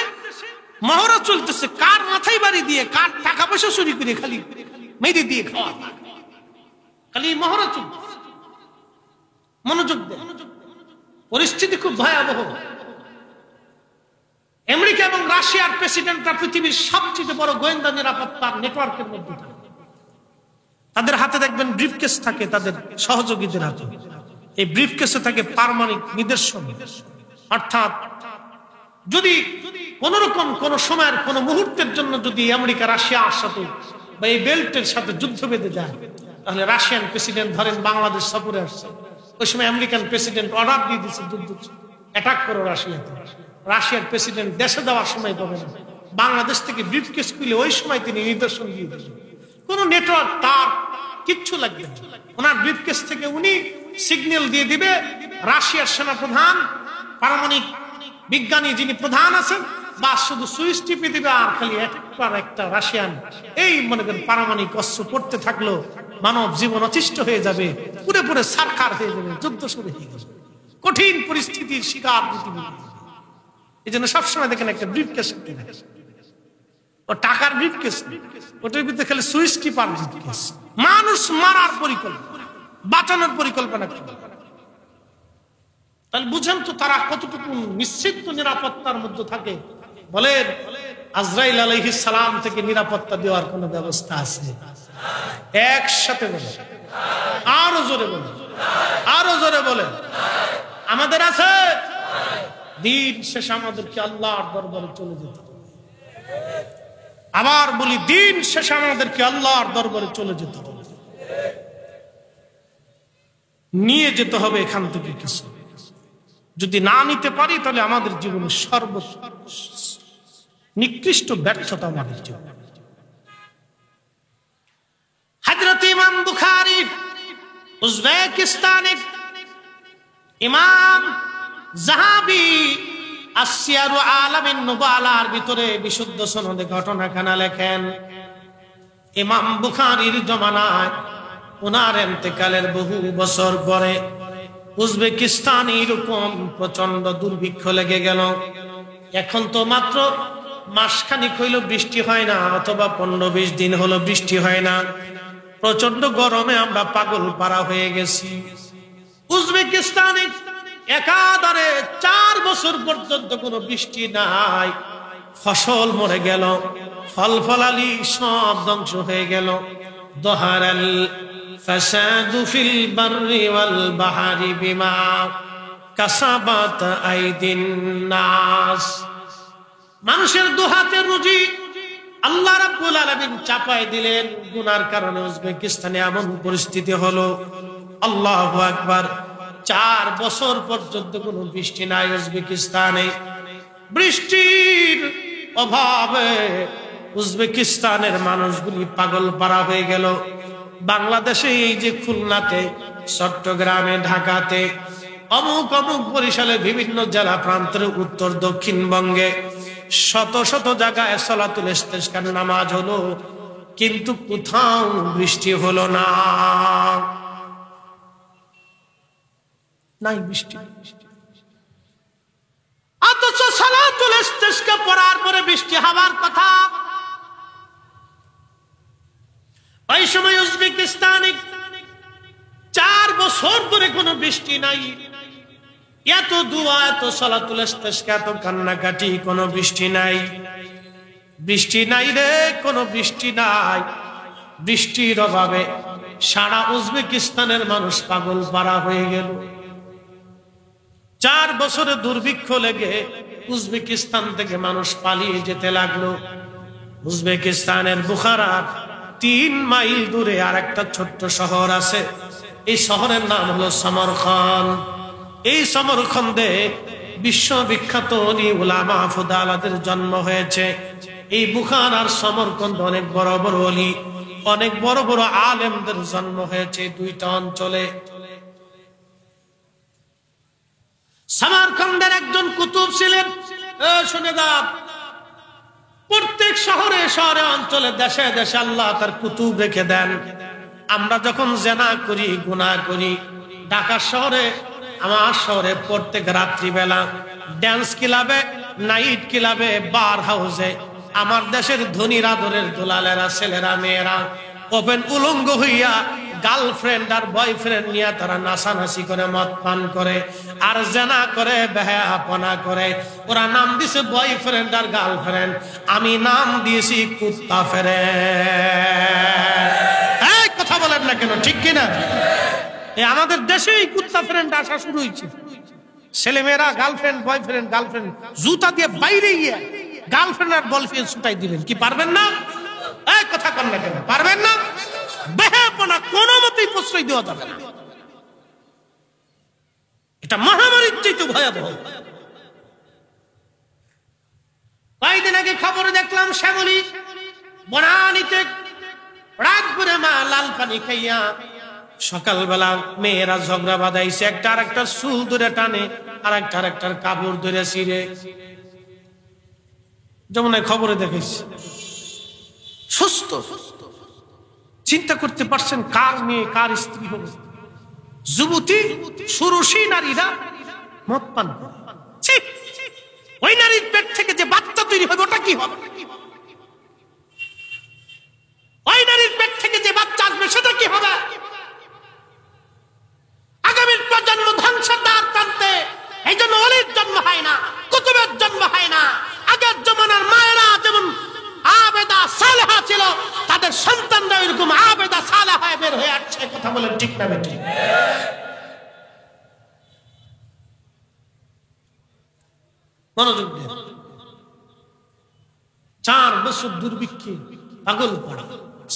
মহড়া চলতেছে কার মাথায় বাড়ি দিয়ে, কার টাকা পয়সা চুরি করে, খালি মেরে দিয়ে খাওয়া, খালি মহড়া চলতেছে। মনোযোগ দেন, পরিস্থিতি খুব ভয়াবহ। আমেরিকা এবং রাশিয়ার প্রেসিডেন্টরা পৃথিবীর সবচেয়ে বড় গোয়েন্দা নিরাপত্তার নেটওয়ার্কের মধ্যে থাকে। তাদের হাতে দেখবেন ব্রিফকেস থাকে, তাদের সহযোগীদের হাতে। এই ব্রিফকেসে থাকে পারমাণবিক নিদর্শন। অর্থাৎ যদি কোন রকম কোন সময়ের কোন মুহূর্তের জন্য যদি আমেরিকা রাশিয়ার সাথে বা এই বেল্টের সাথে যুদ্ধ বেঁধে যায়, তাহলে রাশিয়ান প্রেসিডেন্ট ধরেন বাংলাদেশ সফরে আসছে, ওই সময় আমেরিকান প্রেসিডেন্ট অর্ডার দিয়ে দিচ্ছে যুদ্ধ অ্যাটাক করো রাশিয়াতে। রাশিয়ার প্রেসিডেন্ট দেশে যাওয়ার সময় পাবে না, বাংলাদেশ থেকে ব্রিফকেস খুলে ওই সময় তিনি নিদর্শন দিয়ে দিলেন। কোন নেটওয়ার্ক তার কিচ্ছু লাগবে না, ওনার ব্রিফকেস থেকে উনি সিগন্যাল দিয়ে দিবে। রাশিয়ার সেনাপ্রধান, পারমাণবিক বিজ্ঞানী যিনি প্রধান আছেন, বা শুধু সুইচ টিপে দিবে, আর খালি একটা রাশিয়ান এই মনে করেন পারমাণবিক অস্ত্র পড়তে থাকলো, মানব জীবন অতিষ্ঠ হয়ে যাবে, পুরে পুরে সারখার হয়ে যাবে, যুদ্ধ শুরু হয়ে যাবে, কঠিন পরিস্থিতির শিকার পৃথিবী। এই জন্য সবসময় দেখেন একটা ব্রিফকেস, ও টাকার ব্রিফকেস, ওটার ভিতরে খালি সুইচ টিপার ব্রিফকেস। মানুষ মারার পরিকল্পনা, বাঁচানোর পরিকল্পনা করে। তাহলে বুঝেন তো তারা কতটুকু নিশ্চিত নিরাপত্তার মধ্যে থাকে। বলেন, আজরাইল আলাইহিস সালাম থেকে নিরাপত্তা দেওয়ার কোন ব্যবস্থা আছে? একসাথে বলেন, আরো জোরে বলেন, আরো জোরে বলেন। আমাদের আছে? দিন শেষে আমাদেরকে আল্লাহর দরবারে চলে যেতে হবে। আবার বলি, দিন শেষে আমাদেরকে আল্লাহর দরবারে চলে যেতে হবে। নিয়ে যেতে হবে এখান থেকে কিছু। যদি না নিতে পারি, তাহলে আমাদের জীবনের নিকৃষ্ট ব্যর্থতা আমাদের জীবনে। হযরত ইমাম বুখারী উজবেকিস্তানের ইমাম যাহাবী আসিয়ারু আলামিন নুবালার ভিতরে বিশুদ্ধ সনদে ঘটনাখানা লেখেন। ইমাম বুখারীর জমানায় ওনার ইন্তেকালের বহু বছর পরে উজবেকিস্তানে এরকম প্রচন্ড দুর্ভিক্ষ লেগে গেল। এখন তো মাত্র মাসখানিক হইল বৃষ্টি হয় না, অথবা 15-20 দিন হলো বৃষ্টি হয় না। প্রচন্ড গরমে আমরা পাগল পারা হয়ে গেছি। উজবেকিস্তানে একাধারে 4 বছর পর্যন্ত কোনো বৃষ্টি নাই, ফসল মরে গেল, ফল ফলালি সব ধ্বংস হয়ে গেল। দহারাল ফাসাদু ফিল বাররি ওয়াল বাহরি বিমা কাসাবাত আইদিন নাস। মানুষের দুহাতের রুজি আল্লাহ রাব্বুল আলামিন চাপায় দিলেন, গুনার কারণে উজবেকিস্তানে এমন পরিস্থিতি হলো। আল্লাহু আকবার। 4 বছর পর্যন্ত কোনো বৃষ্টি নাই উজবেকিস্তানে। বৃষ্টির অভাবে উজবেকিস্তানের মানুষগুলি পাগল পারা হয়ে গেল। বাংলাদেশে এই যে খুলনাতে, চট্টগ্রামে, ঢাকাতে, অমুক অমুক বরিশালে, বিভিন্ন জেলা প্রান্তের উত্তর দক্ষিণবঙ্গে শত শত জায়গায় সালাতুল ইস্তিসকার নামাজ হলো, কিন্তু কোথাও বৃষ্টি হলো না। নাই বৃষ্টি। অথচ সালাতুল ইস্তিসকা পড়ার পরে বৃষ্টি হওয়ার কথা। ওই সময় উজবেকিস্তানে 4 বছর ধরে কোনো বৃষ্টি নাই। এত দোয়া, এত সালাতুল ইস্তিসকা, এত কান্নাকাটি, কোনো বৃষ্টি নাই। বৃষ্টি নাই রে, কোনো বৃষ্টি নাই। বৃষ্টির অভাবে সারা উজবেকিস্তানের মানুষ পাগল পারা হয়ে গেল। 4 বছরে দুর্ভিক্ষ লেগে উজবেকিস্তান থেকে মানুষ পালিয়ে যেতে লাগলো। উজবেকিস্তানের বুখারা 3 মাইল দূরে আর একটা ছোট্ট শহর আছে। এই শহরের নাম হলো সমরখন্দ। এই সমরখন্দে বিশ্ববিখ্যাত উলামা ফুদালাদের জন্ম হয়েছে। এই বুখারার সমরখন্দ অনেক বড় বড় ওলি, অনেক বড় বড় আলেমদের জন্ম হয়েছে 2টা অঞ্চলে। সমরখন্দের একজন কুতুব ছিলেন। শুনে দাও, প্রত্যেক শহরে শহরে অঞ্চলে দেশে দেশে আল্লাহ তার কুতুব রেখে দেন। আমরা যখন জেনা করি, গুনাহ করি, ঢাকা শহরে, আমার শহরে প্রত্যেক রাত্রিবেলা ড্যান্স ক্লাবে, নাইট ক্লাবে, বার হাউসে আমার দেশের ধনীর আদরের দুলালেরা, ছেলেরা, মেয়েরা ওপেন উলঙ্গ হইয়া গার্লফ্রেন্ড আর বয়ফ্রেন্ড নিয়ে তারা নাচানাচি করে, মদ পান করে, আর জেনা করে, বেহায়াপনা করে। ওরা নাম দিছে বয়ফ্রেন্ড আর গার্লফ্রেন্ড, আমি নাম দিয়েছি কুত্তা ফেরে। এই কথা বলেন না কেন, ঠিক কিনা? আমাদের দেশে এই কুত্তা ফ্রেন্ড আসা শুরু হয়েছে। ছেলেমেয়েরা গার্লফ্রেন্ড, বয়ফ্রেন্ড, গার্লফ্রেন্ড জুতা দিয়ে বাইরে গিয়ে গার্লফ্রেন্ড আর বয়ফ্রেন্ড ছুটাই দিবেন। কি পারবেন না? এই কথা কন না কেন, পারবেন না? বেহায়াপনা কোনো মতেই প্রশ্রয় দেওয়া যাবে না। এটা মহামারীর চাইতে ভয়াবহ। কয়েকদিন আগে খবরে দেখলাম শ্যামলী বনানীতে রাত করে মা লাল পানি খাইয়া সকালবেলা মেয়েরা ঝগড়া বাঁধাইছে। একটা আর একটা চুল ধরে টানে, আর একটা আর একটার কাপড় ধরে ছিঁড়ে। যেমন খবরে দেখেছি। সুস্থ চিন্তা করতে পারছেন কার মেয়ে কার স্ত্রী হবে? যুবতী সুরসী নারীরা মদ পান। ওই নারীর পেট থেকে যে বাচ্চা তৈরি হবে ওটা কি হবে? ওই নারীর পেট থেকে যে বাচ্চা আসবে সেটা কি হবে? আগামীর প্রজন্ম ধ্বংসের দ্বার প্রান্তে। এই জন্য অলির জন্ম হয় না, কুতুবের জন্ম হয় না। আগের জমানার মায়েরা যেমন আবেদা সালেহা ছিল, তাদের সন্তানরা এরকম আবেদা সালেহা বের হয়ে আসছে। কথা বলেন ঠিক না বেঠিক? মনোযোগ দেন। 4 বছর দুর্ভিক্ষে পাগল পড়া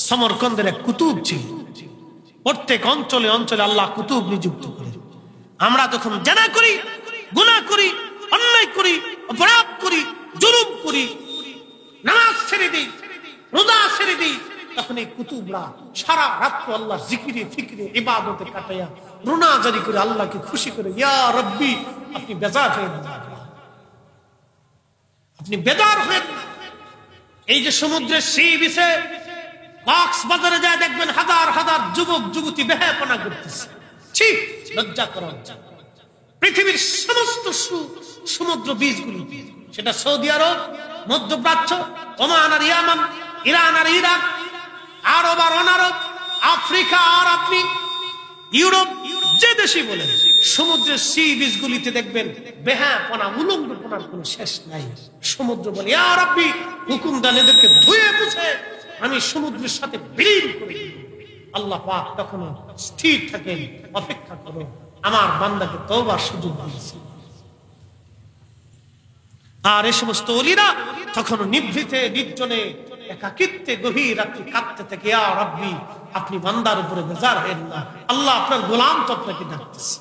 সমরকন্দের এক কুতুব ছিল। প্রত্যেক অঞ্চলে অঞ্চলে আল্লাহ কুতুব নিযুক্ত করে। আমরা যখন জানা করি, গুনাহ করি, অন্যায় করি, অপরাধ করি, জুলুম করি, নামাজ ছেড়ে দিই, রোজা ছেড়ে দিই, তখন এই কুতুবরা সারা রাত্র আল্লাহর জিকিরে, ফিকিরে, ইবাদতে কাটাইয়া রুনা জারি করে আল্লাহকে খুশি করে, ইয়া রব্বি, আপনি বেজার হয়ে যান, আপনি বেজার হয়ে। এই যে সমুদ্রের সি বিচে কক্সবাজারে যায় দেখবেন হাজার হাজার যুবক যুবতী বেহায়াপনা করতেছে। ঠিক লজ্জা করা। পৃথিবীর সমস্ত সমুদ্র বীজগুলি, সেটা সৌদি আরব, মধ্যপ্রাচ্য, ওমান আর ইয়ামান, ইরান আর ইরাক, আরব আর অনারব, আফ্রিকা আর আপনি ইউরোপ, যে দেশে বলেন, সমুদ্রের সি বিচ গুলিতে দেখবেন বেহাপনা, উলঙ্গপনার কোন শেষ নাই। সমুদ্র বলে, ইয়া রাব্বি, হুকুম দেন এদেরকে ধুয়ে মুছে আমি সমুদ্রের সাথে বিলীন করে দিই। আল্লাহ পাক তখন স্থির থাকেন, অপেক্ষা করো, আমার বান্দাকে তওবার সুযোগ দিয়েছি। আর এই সমস্ত ওলিরা তখন নিভৃতে, নির্জনে, একাকিত্বে গভীর রাত্রি কাঁদতে থাকে, ইয়া রাব্বি, আপনি বান্দার উপরে বেজার হেন না, আল্লাহ আপনার গোলাম তো আপনাকে ডাকতেছে।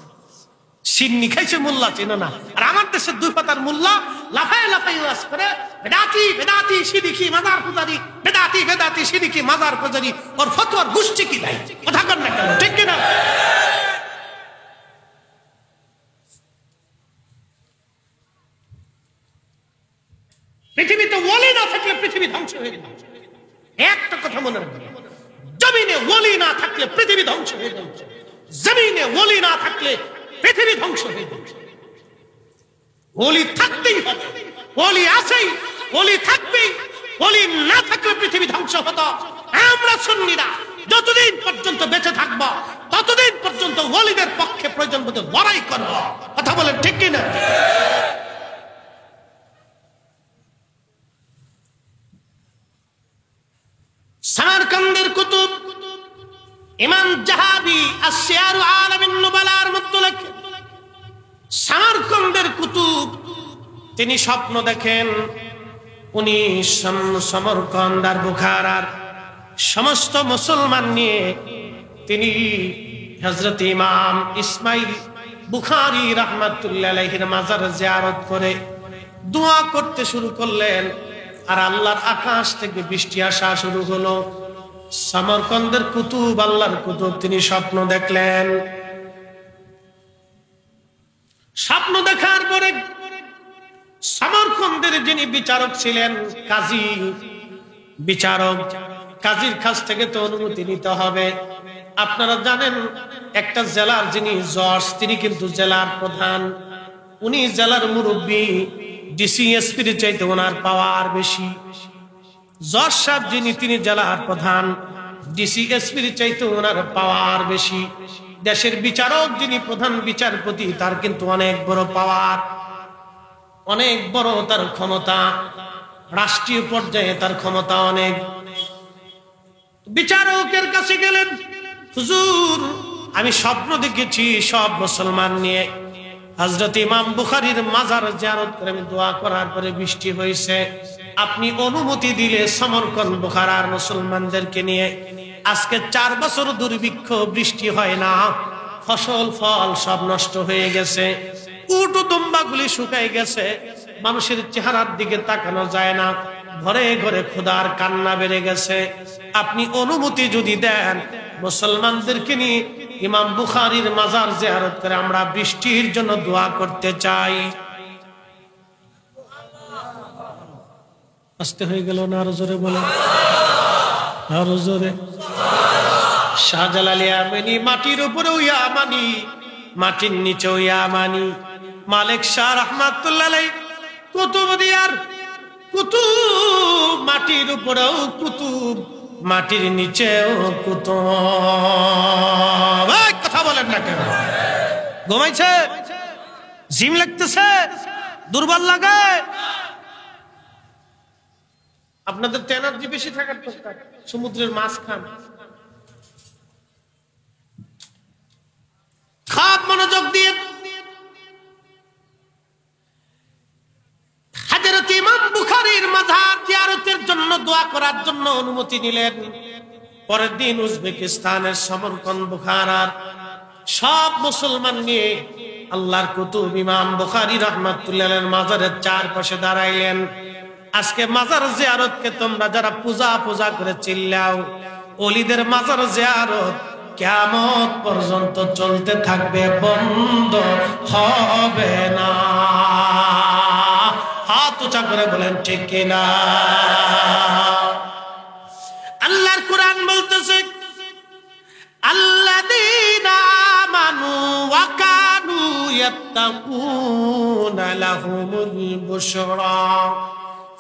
সিন্নি খাইছে মোল্লা চেনো না, আর আমার দেশের দুই পাতার মোল্লা লাফায় লাফায় ওয়াজ করে, বেদাতি বেদাতি সিদিকি মাজার পূজারি, বেদাতি বেদাতি সিদিকি মাজার পূজারি, ওর ফতোয়ার গোষ্ঠী কি নাই, কথা কর না কেন, ঠিক কিনা? পৃথিবীতে ওলি না থাকলে পৃথিবী ধ্বংস হয়ে যাবে। একটা কথা মনে রাখবেন, জমিনে ওলি না থাকলে পৃথিবী ধ্বংস হয়ে যাবে। জমিনে ওলি না থাকলে পৃথিবী ধ্বংস হয়ে যাবে। ওলি থাকতেই হবে, ওলি আছেই, ওলি থাকবেই। ওলি না থাকলে পৃথিবী ধ্বংস হতো। আমরা সুন্নিরা যতদিন পর্যন্ত বেঁচে থাকবো ততদিন পর্যন্ত ওলিদের পক্ষে প্রয়োজন মতো লড়াই করব। কথা বলেন ঠিক কিনা? সামারকান্দের কুতুব ইমাম জাহাবি আসিয়ারু আলামিন নুবালার মধ্যে লেখেন, সামারকান্দের কুতুব তিনি স্বপ্ন দেখেন উনি সমরকন্দ আর বুখারার সমস্ত মুসলমান নিয়ে তিনি হযরত ইমাম ইসমাইল বুখারী রাহমাতুল্লাহি আলাইহির মাজার জিয়ারত করে দোয়া করতে শুরু করলেন। আর আল্লাহর আকাশ থেকে বৃষ্টি আসা শুরু হলো। সামারকান্দের কুতুব, আল্লাহর কুতুব, তিনি স্বপ্ন দেখলেন। স্বপ্ন দেখার পরে সামারকান্দের যিনি বিচারক ছিলেন, কাজী বিচারক, কাজীর কাছ থেকে তো অনুমতি নিতে হবে। আপনারা জানেন একটা জেলার যিনি জজ, তিনি কিন্তু জেলার প্রধান, উনি জেলার মুরব্বী। ডিসিএসপির চাইতে ওনার পাওয়ার বেশি। জজ সাহেব যিনি, তিনি জেলার প্রধান, ডিসিএসপির চাইতে ওনার পাওয়ার বেশি। দেশের বিচারক যিনি, প্রধান বিচারপতি, তার কিন্তু অনেক বড় পাওয়ার, অনেক বড় তার ক্ষমতা, রাষ্ট্রীয় পর্যায়ে তার ক্ষমতা অনেক। বিচারকের কাছে গেলেন, হুজুর আমি স্বপ্ন দেখেছি সব মুসলমান নিয়ে হযরত ইমাম বুখারীর মাজার জিয়ারত করে আমি দোয়া করার পরে বৃষ্টি হয়েছে, আপনি অনুমতি দিলে সমরকন্দ বুখারার মুসলমানদেরকে নিয়ে আজকে 4 বছর দুর্ভিক্ষ, বৃষ্টি হয় না, ফসল ফল সব নষ্ট হয়ে গেছে, উট দুম্বাগুলি শুকায় গেছে, মানুষের চেহারার দিকে তাকানো যায় না, ঘরে ঘরে ক্ষুধার কান্না বেড়ে গেছে, আপনি অনুমতি যদি দেন মুসলমানদেরকে নিয়ে ইমাম বুখারীর মাজার জিয়ারত করে আমরা বৃষ্টির জন্য দোয়া করতে চাই। আস্তে হয়ে গেল না? আরো জোরে বলে, আরো জোরে। শাহজালাল ইয়ামানি, মাটির উপরেও ইয়ামানি, মাটির নিচেও ইয়ামানি। মালিক শাহ রাহমাতুল্লাহ আলাইহি কুতুবদিয়ার কুতুব, মাটির উপরেও কুতুব, মাটির নিচেও কুতুব। কথা বলেন না কেন? ঘুমাইছে, জিম লাগতেছে, দুর্বল লাগে? আপনাদের তো এনার্জি বেশি থাকার দরকার। সমুদ্রের মাছ খান, খাপ মনোযোগ দিয়ে। হযরত ইমাম বুখারীর মাজার জিয়ারতের জন্য দোয়া করার জন্য অনুমতি নিলেন। পরের দিন উজবেকিস্তানের সমরকন্দ বুখারার সব মুসলমান নিয়ে আল্লাহর কুতুব ইমাম বুখারী রাহমাতুল্লাহ আলাইহির মাজারের চারপাশে দাঁড়াইলেন। আজকে মাজার জিয়ারতকে তোমরা যারা পূজা পূজা করে চিল্লাও, ওলিদের মাজার জিয়ারত কিয়ামত পর্যন্ত চলতে থাকবে, বন্ধ হবে না। হাত উঁচা করে বলেন ঠিক কিনা? আল্লাহর কোরআন বলতেছে, আল্লাযীনা আমানু ওয়া কানু ইয়াত্তাকুনা লাহুমুল বুশরা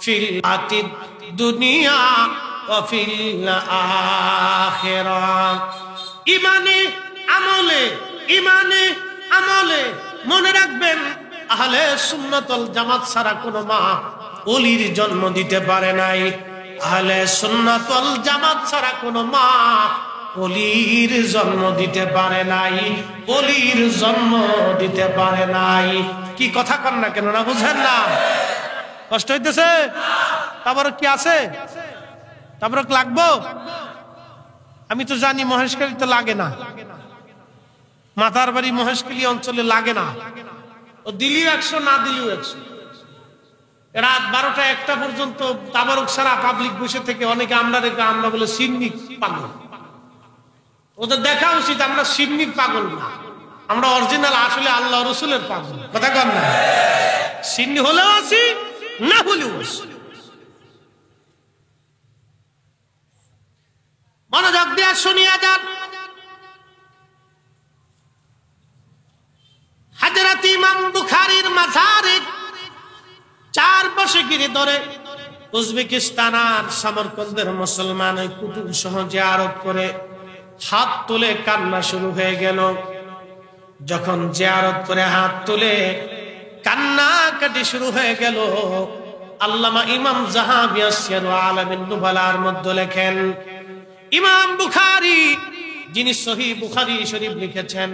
ফিল আতিদ দুনিয়া ওয়া ফিল আখিরাহ। ইমানে আমলে মনে রাখবেন, আহলে সুন্নাত ওয়াল জামাত ছাড়া কোনো মা ওলির জন্ম দিতে পারে নাই। আহলে সুন্নাত ওয়াল জামাত ছাড়া কোনো মা ওলির জন্ম দিতে পারে নাই, ওলির জন্ম দিতে পারে নাই। কি কথা কন না কেন, না বুঝেন না? কষ্ট হইতেছে? তারপর কি আছে? তারপর লাগবো? আমি তো জানি মহেশখালী তো লাগে না, মাথার বাড়ি মহেশখালী অঞ্চলে লাগে না। ও দিলিও 100, না দিলিও 100। রাত 12টা 1টা পর্যন্ত তাবারক সারা পাবলিক বসে থেকে অনেকে আমরা বলে সিন্নি পাগল। ওদের দেখা উচিত আমরা সিন্নির পাগল না, আমরা অরিজিনাল আসলে আল্লাহ রসুলের পাগল। কথা কন না? সিন্নি হলেও আছি, না হলেও আছি। মনোযোগ দিয়ে শুনিয়া যান। হযরত ইমাম বুখারীর মাজারে 4 বছর ঘিরে ধরে উজবেকিস্তান আর সমরকন্দের মুসলমান কুতুব সহ জিয়ারত করে হাত তুলে কান্না শুরু হয়ে গেল। যখন জিয়ারত করে হাত তুলে কান্না কাটি শুরু হয়ে গেল, আল্লামা ইমাম যাহাবী সিয়ারু আলামিন নুবালার মধ্যে লেখেন, ইমাম বুখারী যিনি সহিহ বুখারী শরীফ লিখেছেন,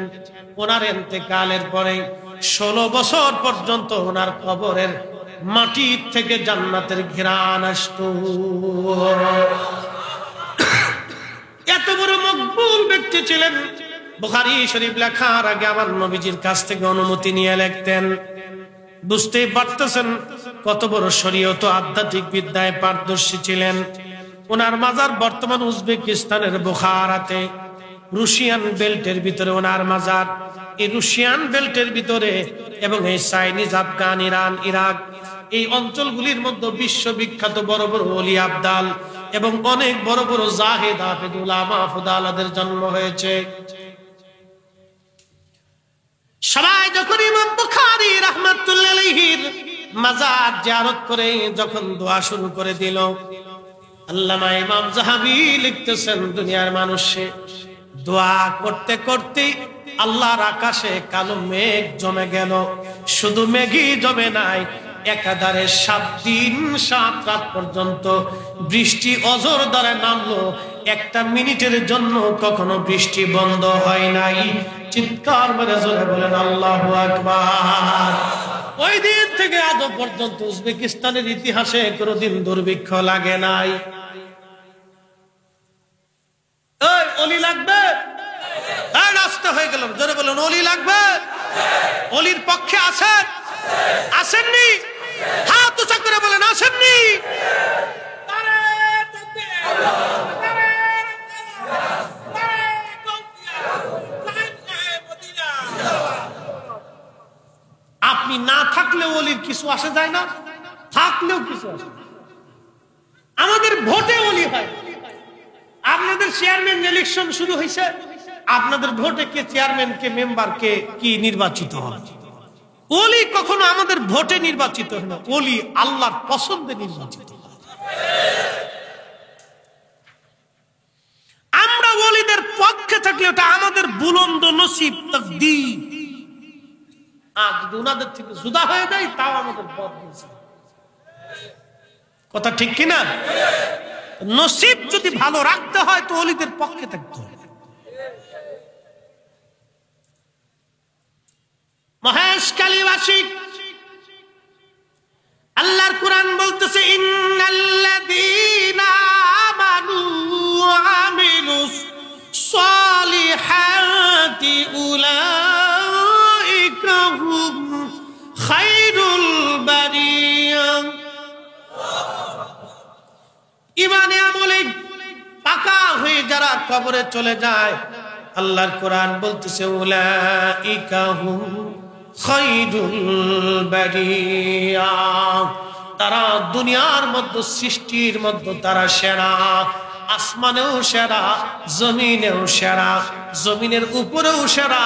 ওনার ইন্তেকালের পরে 16 বছর পর্যন্ত ওনার কবরের মাটি থেকে জান্নাতের ঘ্রাণ আসতো। এত বড় মকবুল ব্যক্তি ছিলেন। বুখারী শরীফ লেখার আগে আমার নবীজির কাছ থেকে অনুমতি নিয়ে লিখতেন। বুঝতেই পারতেছেন কত বড় শরীয়ত আধ্যাত্মিক বিদ্যায় পারদর্শী ছিলেন। ওনার মাজার বর্তমান উজবেকিস্তানের বুখারাতে, রুশিয়ান বেল্টের ভিতরে ওনার মাজার। এই রুশিয়ান বেল্টের ভিতরে এবং এই চাইনিজ, আফগান, ইরান, ইরাক এই অঞ্চলগুলির মধ্যে বিশ্ববিখ্যাত বড় বড় ওলি আবদাল এবং অনেক বড় বড় জাহেদ, হাফেজ, উলামা, ফুদালাদের জন্ম হয়েছে। সবাই যখন ইমাম বুখারী রাহমাতুল্লাহি আলাইহির মাজার জিয়ারত করে যখন দোয়া শুরু করে দিল, আল্লামা ইমাম যাহাবী লিখতেছেন, দুনিয়ার মানুষে দোয়া করতে করতে আল্লাহর আকাশে কালো মেঘ জমে গেল। শুধু মেঘই জমে নাই, একাধারে 7 দিন 7 রাত পর্যন্ত বৃষ্টি অজর দ্বারা নামলো। 1 মিনিটের জন্য কখনো বৃষ্টি বন্ধ হয় নাই। চিৎকার করে জোরে বলেন আল্লাহু আকবার। ওই দিন থেকে আজ পর্যন্ত উজবেকিস্তানের ইতিহাসে কোনোদিন দুর্ভিক্ষ লাগে নাই। এই ওলি লাগবে? রাস্তা হয়ে গেল, জোরে বলেন ওলি লাগবে? ওলির পক্ষে আছেন? আসেননি? হাত উঁচা করে বলেন আসেননি? আপনি না থাকলেও ওলির কিছু আসে যায় না, থাকলেও কিছু আসে। আমাদের ভোটে ওলি হয়। আপনাদের চেয়ারম্যান ইলেকশন শুরু হয়েছে, আপনাদের ভোটে কে চেয়ারম্যান, কে মেম্বার, কে কি নির্বাচিত হয়। ওলি কখনো আমাদের ভোটে নির্বাচিত হয় না, ওলি আল্লাহর পছন্দে নির্বাচিত হয়। আমরা ওলিদের পক্ষে থাকলে ওটা আমাদের বুলন্দ নসিব, তাকদীর। আর যদি ওনাদের থেকে জুদা হয়ে যায় তাও আমাদের বদনসিব। কথা ঠিক কিনা? নসিব যদি ভালো রাখতে হয় তো ওলিদের পক্ষে থাকতে হবে। মহেশখালীবাসী, আল্লাহর কোরআন বলতেছে, ইন্নাল্লাযীনা আমানু ওয়া আমিলুস সালিহাতি উলাইকা হুম খায়রুল বারিয়া। ঈমানে আমলে পাকা হয়ে যারা কবরে চলে যায়, আল্লাহর কোরআন বলতেছে, উলাইকা হুম খায়রুল বারিয়া। তারা দুনিয়ার মধ্যে, সৃষ্টির মধ্যে তারা সেরা। আসমানেও সেরা, জমিনেও সেরা, জমিনের উপরেও সেরা,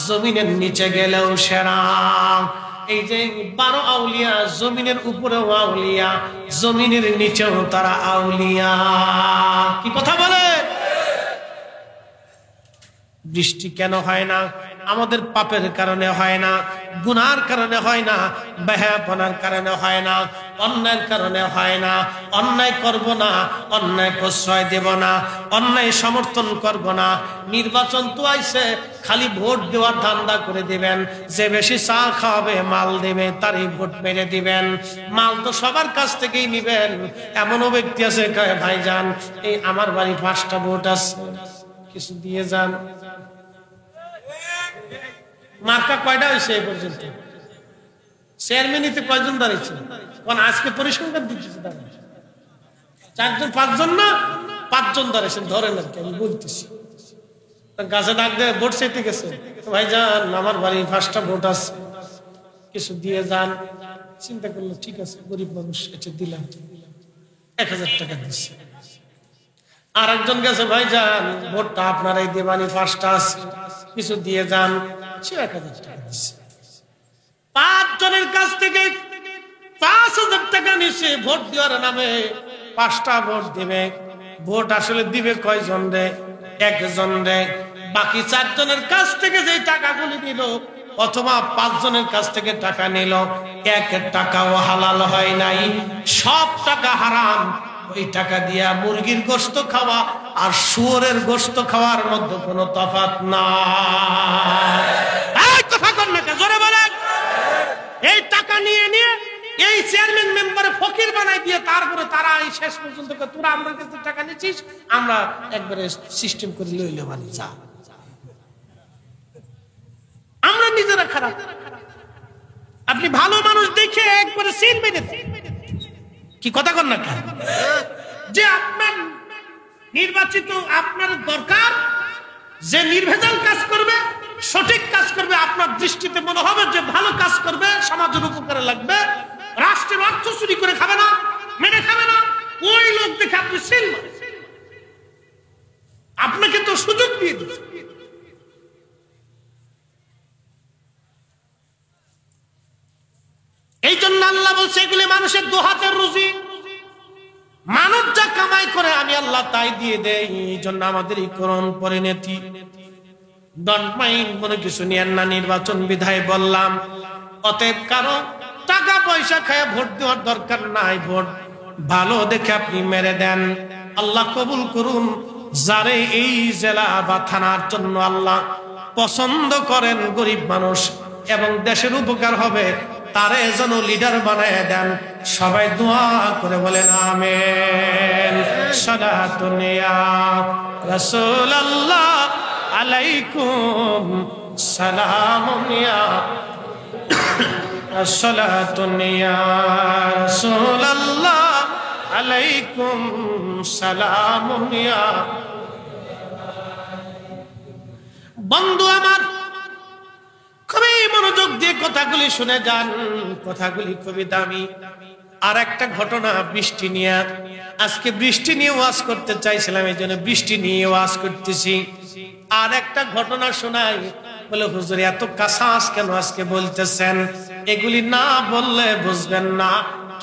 জমিনের নিচে গেলেও সেরা। এই যে 12 আউলিয়া, জমিনের উপরেও আউলিয়া, জমিনের নিচেও তারা আউলিয়া। কি কথা বলে? বৃষ্টি কেন হয় না? আমাদের পাপের কারণে হয় না, গুনার কারণে হয় না, বেহায়াপনার কারণে হয় না, অন্যায়ের কারণে হয় না। অন্যায় করব না, অন্যায় প্রশ্রয় দেব না, অন্যায় সমর্থন করব না। নির্বাচন তো আইছে, খালি ভোট দেওয়ার ধান্দা করে দিবেন। যে বেশি চা খাওয়াবে, মাল দেবে, তারই ভোট মেরে দিবেন। মাল তো সবার কাছ থেকেই নিবেন। এমনও ব্যক্তি আছে কয়, ভাইজান এই আমার বাড়ি 5টা ভোট আছে, কিছু দিয়ে যান। মার্কা কয়টা হয়েছে এই পর্যন্ত? চেয়ারম্যানিতে কয়জন দাঁড়িয়েছে? কারণ আজকে পরিসংখ্যান দিচ্ছে, 4জন 5জন না, 5জন দাঁড়িয়েছেন ধরেন আর কি, আমি বলতেছি। গাছে ডাক দেয়, ভোট চাইতে গেছে, ভাইজান আমার বাড়ি 5টা ভোট আছে, কিছু দিয়ে যান। চিন্তা করলো, ঠিক আছে, গরিব মানুষ, এটা দিলাম, 1000 টাকা দিচ্ছে। আর একজন গেছে, ভাইজান ভোটটা আপনারাই দেবানি, 5টা আছে, কিছু দিয়ে যান, সে 1000 টাকা দিচ্ছে। 5 জনের কাছ থেকে 5000 টাকা নিচ্ছে ভোট দেওয়ার নামে। 5টা ভোট দিবে। ভোট আসলে দিবে কয়জন রে? 1জন রে। বাকি 4 জনের কাছ থেকে যে টাকাগুলি নিল, অথবা 5 জনের কাছ থেকে টাকা নিল, 1 টাকাও হালাল হয় নাই, সব টাকা হারাম। ওই টাকা দিয়া মুরগির গোশত খাওয়া আর শুয়োরের গোশত খাওয়ার মধ্যে কোনো তফাৎ নাই। এই কথা কর না, জোরে বলেন। এই টাকা নিয়ে নিয়ে এই চেয়ারম্যান মেম্বারে ফকির বানাই দিয়ে তারপরে তারা এই শেষ পর্যন্ত তোরা আমার কাছে টাকা নিচ্ছিস, আমরা একবারে সিস্টেম করে লইলে মানে যা, আমরা নিজেরা খারাপ। আপনি ভালো মানুষ দেখে একবারে সিন বেঁধে দেন। কি কথা কর না, যে আপনার নির্বাচিত, আপনার দরকার যে নির্ভেজাল কাজ করবে, সঠিক কাজ করবে, আপনার দৃষ্টিতে মনে হবে যে ভালো কাজ করবে, সমাজের উপকারে লাগবে, রাষ্ট্রের অর্থ চুরি করে খাবে না, মেনে খাবে না, ওই লোক দেখে আপনি সিল মারেন। আপনাকে তো সুযোগ দিয়ে দিচ্ছে। এই জন্য আল্লাহ বলছে, এগুলি মানুষের দুহাতের রুজি, মানুষ যা কামাই করে আমি আল্লাহ তাই দিয়ে দেই। এই জন্য আমাদের এই করুণ পরিণতি। ডন্ট মাইন্ড, মনে কিছু নিয়েন না, নির্বাচন বিধায় বললাম। অতএব কারো টাকা পয়সা খায় ভোট দেওয়ার দরকার নাই। ভোট ভালো দেখে আপনি মেরে দেন, আল্লাহ কবুল করুন। যারে এই জেলা বা থানার জন্য আল্লাহ পছন্দ করেন, গরিব মানুষ এবং দেশের উপকার হবে, তারে যেন লিডার বানায় দেন। সবাই দোয়া করে বলেন আমিন। সালাতুন ইয়া রাসূলুল্লাহ আলাইকুম সালামুন ইয়া সালাতুন ইয়া রাসূলুল্লাহ আলাইকুম সালামুন ইয়া। বন্ধু আমার, খুবই মনোযোগ দিয়ে কথাগুলি শুনে যান, কথাগুলি খুবই দামি। আর একটা ঘটনা বৃষ্টি নিয়ে, আজকে বৃষ্টি নিয়ে ওয়াজ করতে চাইছিলাম, এই জন্য বৃষ্টি নিয়ে ওয়াজ করতেছি। আর একটা ঘটনা শোনাই। বলে হুজুর এত কাসাস কেন আজকে বলতেছেন? এগুলি না বললে বুঝবেন না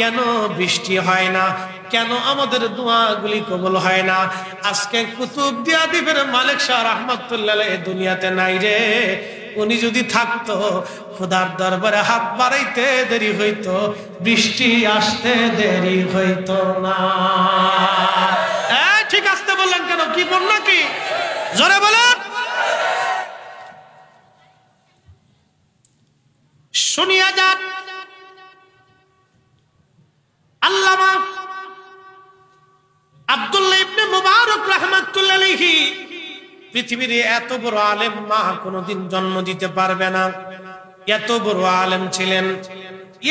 কেন বৃষ্টি হয় না, কেন আমাদের দোয়াগুলি কবুল হয় না। আজকে কুতুবদিয়া দ্বীপের মালিক শাহ রাহমাতুল্লাহ দুনিয়াতে নাই রে। উনি যদি থাকতো, খোদার দরবারে হাত বাড়াইতে দেরি হইতো, বৃষ্টি আসতে দেরি হইতো না। ঠিক আসতে বললেন কেন? কি বন্যা কি? জোরে বলেন। শুনিয়া যান, আল্লামা আব্দুল্লাহ ইবনে মুবারক রাহমাতুল্লাহ আলাইহি পৃথিবীর এত বড় আলেম মা কোনদিন জন্ম দিতে পারবে না। এত বড় আলেম ছিলেন,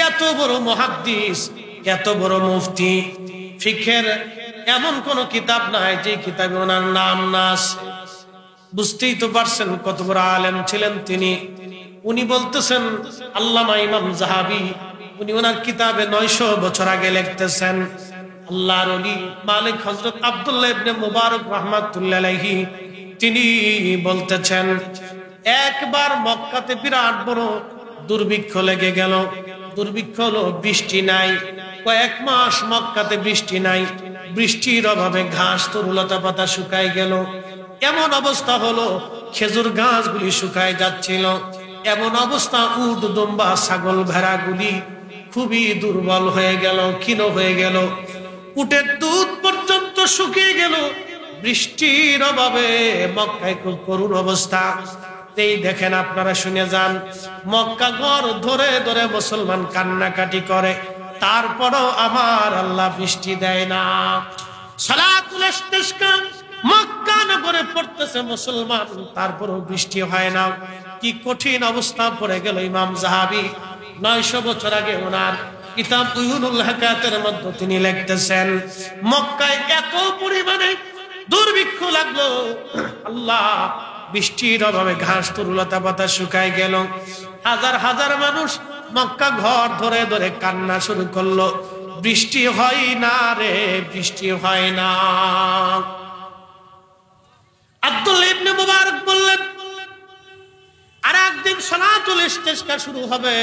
এত বড় মুহাদ্দিস, এত বড় মুফতি। ফিকহের এমন কোন কিতাব নাই যে কিতাবে ওনার নাম না আছে। বুঝতেই তো পারছেন কত বড় আলেম ছিলেন তিনি। উনি বলতেছেন, আল্লামা ইমাম যাহাবী, উনি ওনার কিতাবে 900 বছর আগে লিখতেছেন, আল্লাহর ওলি মালিক হযরত আব্দুল্লাহ ইবনে মুবারক রাহমাতুল্লাহ আলাইহি তিনি বলতেছেন, একবার মক্কাতে বিরাট বড় দুর্ভিক্ষ লেগে গেল। দুর্ভিক্ষ হলো বৃষ্টি নাই, কয়েক মাস মক্কাতে বৃষ্টি নাই। বৃষ্টির অভাবে ঘাস তরুলতা পাতা শুকায় গেল। এমন অবস্থা হলো খেজুর গাছগুলি শুকায় যাচ্ছিল। এমন অবস্থা উট দুম্বা ছাগল ভেড়াগুলি খুবই দুর্বল হয়ে গেল, ক্ষীণ হয়ে গেল। উটের দুধ পর্যন্ত শুকিয়ে গেল বৃষ্টির অভাবে। মক্কায় খুব করুণ অবস্থা। এই দেখেন, আপনারা শুনে যান, মক্কা ঘর ধরে ধরে মুসলমান কান্নাকাটি করে, তারপরও আমার আল্লাহ বৃষ্টি দেয় না। সালাতুল ইস্তিসকা মক্কা নগরে পড়তেছে মুসলমান, তারপরও বৃষ্টি হয় না। কি কঠিন অবস্থা পড়ে গেল ইমাম যাহাবী 900 বছর আগে ওনার কিতাব উয়ুনুল হাকাতের মধ্যে তিনি লিখতেছেন, মক্কায় এত পরিমাণে দুর্ভিক্ষ লাগলো, আল্লাহ বৃষ্টির অভাবে ঘাস তরুলতা পাতা শুকায় গেল। হাজার হাজার মানুষ মক্কা ঘর ধরে ধরে কান্না শুরু করলো, বৃষ্টি হয় না রে, বৃষ্টি হয় না। আব্দুল্লাহ ইবনে মুবারক বললেন, আর একদিন সালাতুল ইস্তিসকা শুরু হবে,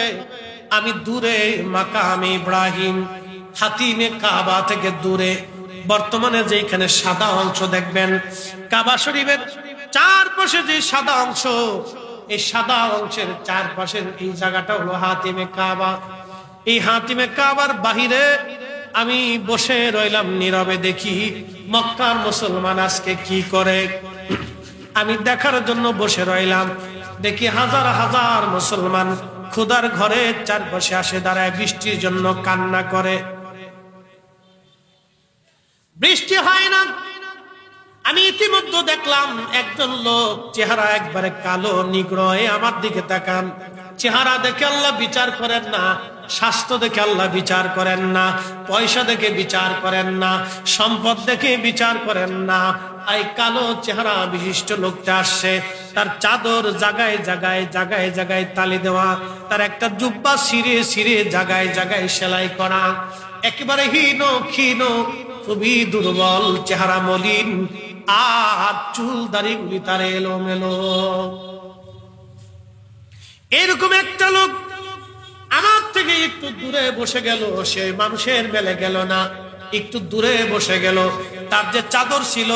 আমি দূরে মাকামে ইব্রাহিম হাতিমে কাবা থেকে দূরে, বর্তমানে যেখানে সাদা অংশ দেখবেন কাবা শরীফের চারপাশে যে সাদা অংশ, এই সাদা অংশের চারপাশের এই জায়গাটা হলো হাতিমে কাবা। এই হাতিমে কাবার বাহিরে আমি বসে রইলাম নীরবে, দেখি মক্কার মুসলমান আজকে কি করে। আমি দেখার জন্য বসে রইলাম, দেখি হাজার হাজার মুসলমান খোদার ঘরে চারপাশে আসে দাঁড়ায়, বৃষ্টির জন্য কান্না করে। বৃষ্টি হয় না। আমি ইতিমধ্যে দেখলাম একজন লোক, চেহারা একবারে কালো নিগ্র, আমার দিকে তাকান। চেহারা দেখে আল্লাহ বিচার করেন না, স্বাস্থ্য দেখে আল্লাহ বিচার করেন না, পয়সা দেখে বিচার করেন না, সম্পদ দেখে বিচার করেন না। এই কালো চেহারা বিশিষ্ট লোকটা আসছে, তার চাদর জায়গায় জায়গায় জায়গায় জায়গায় তালি দেওয়া, তার একটা জুব্বা ছিঁড়ে ছিঁড়ে জায়গায় জায়গায় সেলাই করা, একেবারে হীন ক্ষীণ, খুবই দুর্বল, চেহারা মলিন, আর চুল দাড়িগুলি তার এলোমেলো। এরকম একটা লোক আমার থেকে একটু দূরে বসে গেল। সে মানুষের মেলে গেল না, একটু দূরে বসে গেল। তার যে চাদর ছিল,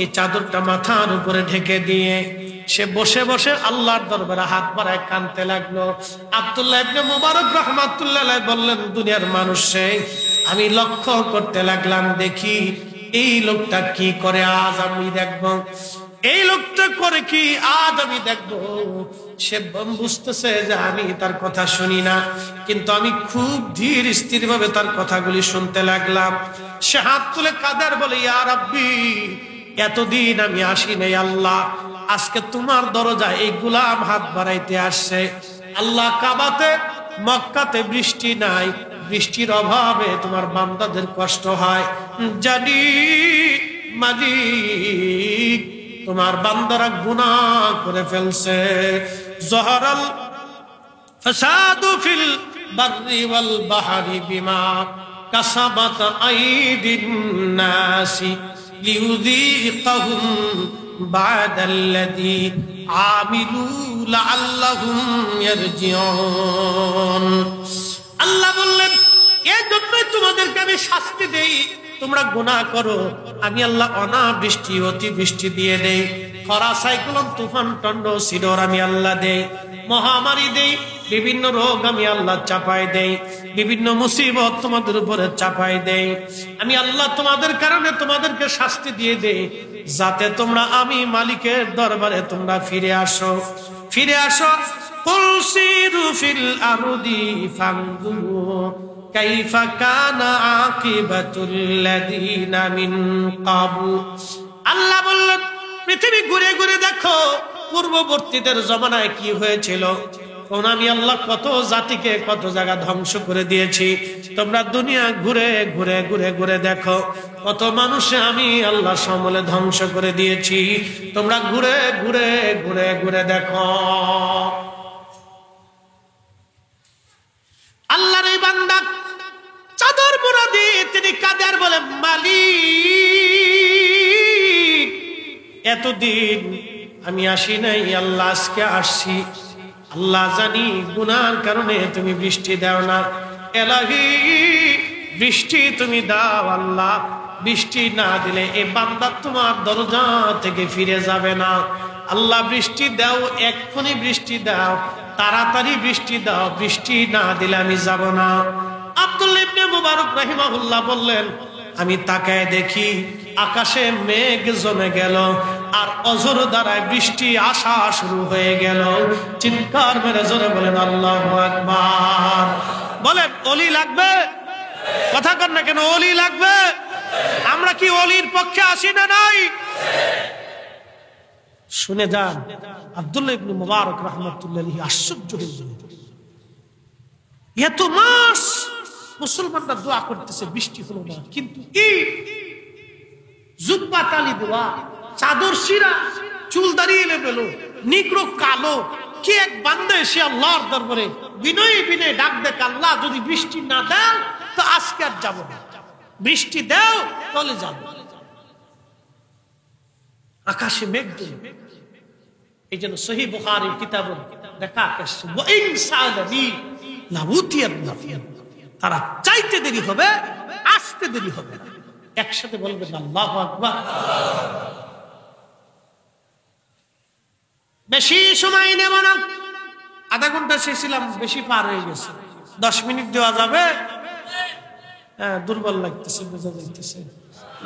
এই চাদরটা মাথার উপরে ঢেকে দিয়ে সে বসে বসে আল্লাহর দরবারে হাত বাড়ায় কাঁদতে লাগলো। আব্দুল্লাহ ইবনে মুবারক রাহমাতুল্লাহ আলাইহি বললেন, দুনিয়ার মানুষ, আমি লক্ষ্য করতে লাগলাম, দেখি এই লোকটা কি করে, আজ আমি দেখবো এই লোকটা করে কি, আজ আমি দেখবো। সে বুঝতেছে যে আমি তার কথা শুনি না, কিন্তু আমি খুব ধীর স্থির ভাবে তার কথাগুলি শুনতে লাগলাম। সে হাত তুলে কাঁদার বলে, ইয়া রাব্বি, এতদিন আমি আসি নাই আল্লাহ, আজকে তোমার দরজায় এই গোলাম হাত বাড়াইতে আসছে। আল্লাহ, কাবাতে মক্কাতে বৃষ্টি নাই, বৃষ্টির অভাবে তোমার বান্দাদের কষ্ট হয়, জানি মালিক, তোমার বান্দারা গুনাহ করে ফেলছে। জহরাল ফাসাদু ফিল বাররি ওয়াল বাহরি বিমা কাসাবাত আইদিন নাসি লিউযীকাহুম বাদাল্লাযী আমিলু লাআল্লাহুম ইয়ারজিউন। আল্লাহ বললেন, এর জন্যই তোমাদেরকে আমি শাস্তি দেই, তোমরা গুনাহ করো, আমি আল্লাহ অনাবৃষ্টি অতিবৃষ্টি দিয়ে দেই, খরা সাইক্লোন তুফান টন্ড সিডর আমি আল্লাহ দেই, মহামারী দেই, বিভিন্ন রোগ আমি আল্লাহ চাপাই দেই, বিভিন্ন মুসিবত তোমাদের উপরে চাপাই দেই। আমি আল্লাহ তোমাদের কারণে তোমাদেরকে শাস্তি দিয়ে দেই, যাতে তোমরা আমি মালিকের দরবারে তোমরা ফিরে আসো, ফিরে আসো। কুল সিরু ফিল আরদি ফানজুরু কাইফা কানা আকিবাতুল লাযিনা মিন ক্বাবল। আল্লাহ বললেন, পৃথিবী ঘুরে ঘুরে দেখো পূর্ববর্তীদের জমানায় কি হয়েছিল। আমি আল্লাহ কত জাতিকে কত জায়গা ধ্বংস করে দিয়েছি। তোমরা দুনিয়া ঘুরে ঘুরে ঘুরে ঘুরে দেখো কত মানুষে আমি আল্লাহ সমলে ধ্বংস করে দিয়েছি। তোমরা ঘুরে ঘুরে ঘুরে ঘুরে দেখো। আল্লাহর এই বান্দা চাদর মুড়া দিয়ে তিনি কাদের বলে, মালিক, এতদিন আমি আসি নাই আল্লাহ, আজকে আসছি। আল্লাহ জানি গুনার কারণে তুমি বৃষ্টি দাও না, এলাহি বৃষ্টি তুমি দাও আল্লাহ। বৃষ্টি না দিলে এই বান্দা তোমার দরজা থেকে ফিরে যাবে না। আল্লাহ বৃষ্টি দাও, এক্ষুনি বৃষ্টি দাও, তাড়াতাড়ি বৃষ্টি দাও, বৃষ্টি না দিলে আমি যাব না। আব্দুল্লাহ ইবনে মুবারক রাহিমাহুল্লাহ বললেন, আমি তাকায় দেখি আকাশে মেঘ জমে গেল আর অজর দ্বারায় বৃষ্টি আসা শুরু হয়ে গেল। চিৎকার মেরে জোরে বলেন আল্লাহু আকবার। বলেন ওলি লাগবে? কথা কর না কেন? ওলি লাগবে? আমরা কি ওলির পক্ষে আসি না নাই? শুনে যান, আব্দুল্লাহ ইবনে মুবারক রাহমাতুল্লাহ আলাইহি আশ্চর্য হয়ে গেলেন। এত মাস মুসলমানরা দোয়া করতেছে, বৃষ্টি হলো না, কিন্তু কি জুব্বা তালি দেওয়া, চাদর শিরা, চুল দাঁড়িয়ে এলো, নিগ্রো কালো, কি এক বান্দা এসে আল্লাহর দরবারে বিনয়ী বিনয় ডাক দেখ, আল্লাহ যদি বৃষ্টি না দেন তো আজকে আর যাবো না, বৃষ্টি দাও তাহলে যাবো। আকাশে মেঘ দিল। এই জন্য সহিহ বুখারীর কিতাবে দেখা আসছে, ওয়াইন সালাবি লাউতিয়ান্না, তারা চাইতে দেরি হবে, আসতে দেরি হবে না। একসাথে বলবেন আল্লাহু আকবার। বেশি সময় নেব না, আধা ঘন্টা শেষছিলাম, বেশি পার হয়ে গেছে। 10 মিনিট দেওয়া যাবে? হ্যাঁ, দুর্বল লাগতেছে, বোঝা যাইতেছে।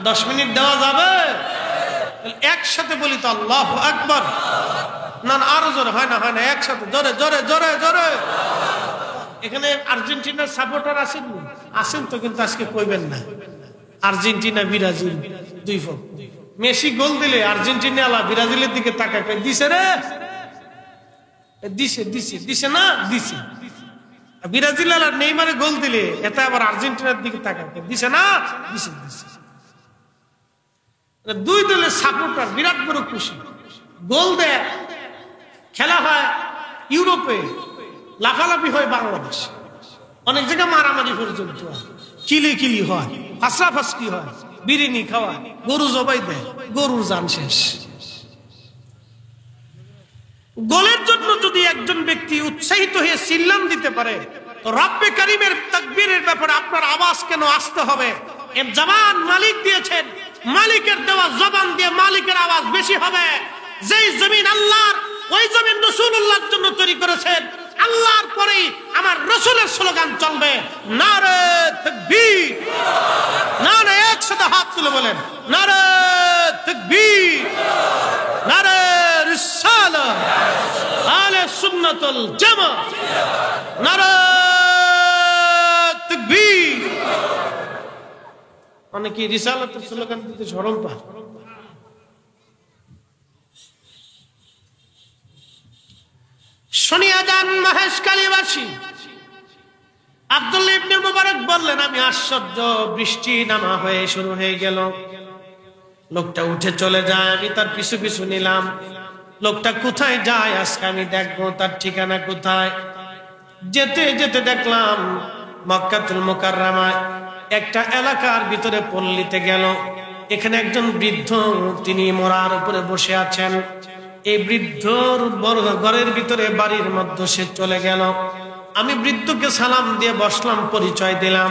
10 মিনিট দেওয়া যাবে? একসাথে বলি তো আল্লাহু আকবার। না না, আরো জোরে হয় না, হয় না, একসাথে জোরে জোরে জোরে জোরে। এখানে আর্জেন্টিনার সাপোর্টার আছেন? আছেন তো, কিন্তু আজকে কইবেন না। আর্জেন্টিনা ব্রাজিল দুই পক্ষ, মেসি গোল দিলে আর্জেন্টিনা আলা ব্রাজিলের দিকে তাকায়, দিছে রে, দিছে দিছে দিছে না, দিছে। ব্রাজিল আলা নেইমারে গোল দিলে এটা আবার আর্জেন্টিনার দিকে তাকায়, দিছে না, দিছে দিছে। দুই দলের সাপোর্টার বিরাট বড় খুশি, গোল দেয়, খেলা হয় ইউরোপে, লাফালাফি হয় বাংলাদেশে, অনেক জায়গায় মারামারি পর্যন্ত হয়, কিলি কিলি হয়, ফাঁসরাফাঁসকি হয়, বিরিয়ানি খাওয়া, গরু জবাই দেয়, গরুর জান শেষ। গোলের জন্য যদি একজন ব্যক্তি উৎসাহিত হয়ে চিল্লাম দিতে পারে, তো রব্বে কারিমের তাকবীরের ব্যাপারে আপনার আওয়াজ কেন আসতে হবে? এর জবান মালিক দিয়েছেন, মালিকের দেওয়া জবান দিয়ে মালিকের আওয়াজ বেশি হবে। যেই জমিন আল্লাহর, ওই জমিন রাসূলুল্লাহর জন্য তৈরি করেছেন, আল্লাহর পরেই আমার রাসূলের স্লোগান চলবে, নারে তাকবীর, নারে, একসাথে হাত তুলে বলেন নারে তাকবীর, নারে রিসালাত, আহলে সুন্নাতুল জামাত, নারে তাকবীর। অনেকে রিসালাতের স্লোগান দিতে শরম পায়। শুনিয়া যান মহেশখালীবাসী, আব্দুল্লাহ ইবনে মুবারক বললেন, আমি আশ্চর্য, বৃষ্টি নামা হয়ে শুরু হয়ে গেল। লোকটা উঠে চলে যায়, আমি তার পিছু পিছু নিলাম। লোকটা কোথায় যায় আজকে আমি দেখবো, তার ঠিকানা কোথায়। যেতে যেতে দেখলাম মক্কাতুল মুকাররমায় একটা এলাকার ভিতরে পল্লীতে গেল। এখানে একজন বৃদ্ধ, তিনি মোড়ার উপরে বসে আছেন। এই বৃদ্ধর ঘরের ভিতরে বাড়ির মধ্যে সে চলে গেল। আমি বৃদ্ধকে সালাম দিয়ে বসলাম, পরিচয় দিলাম,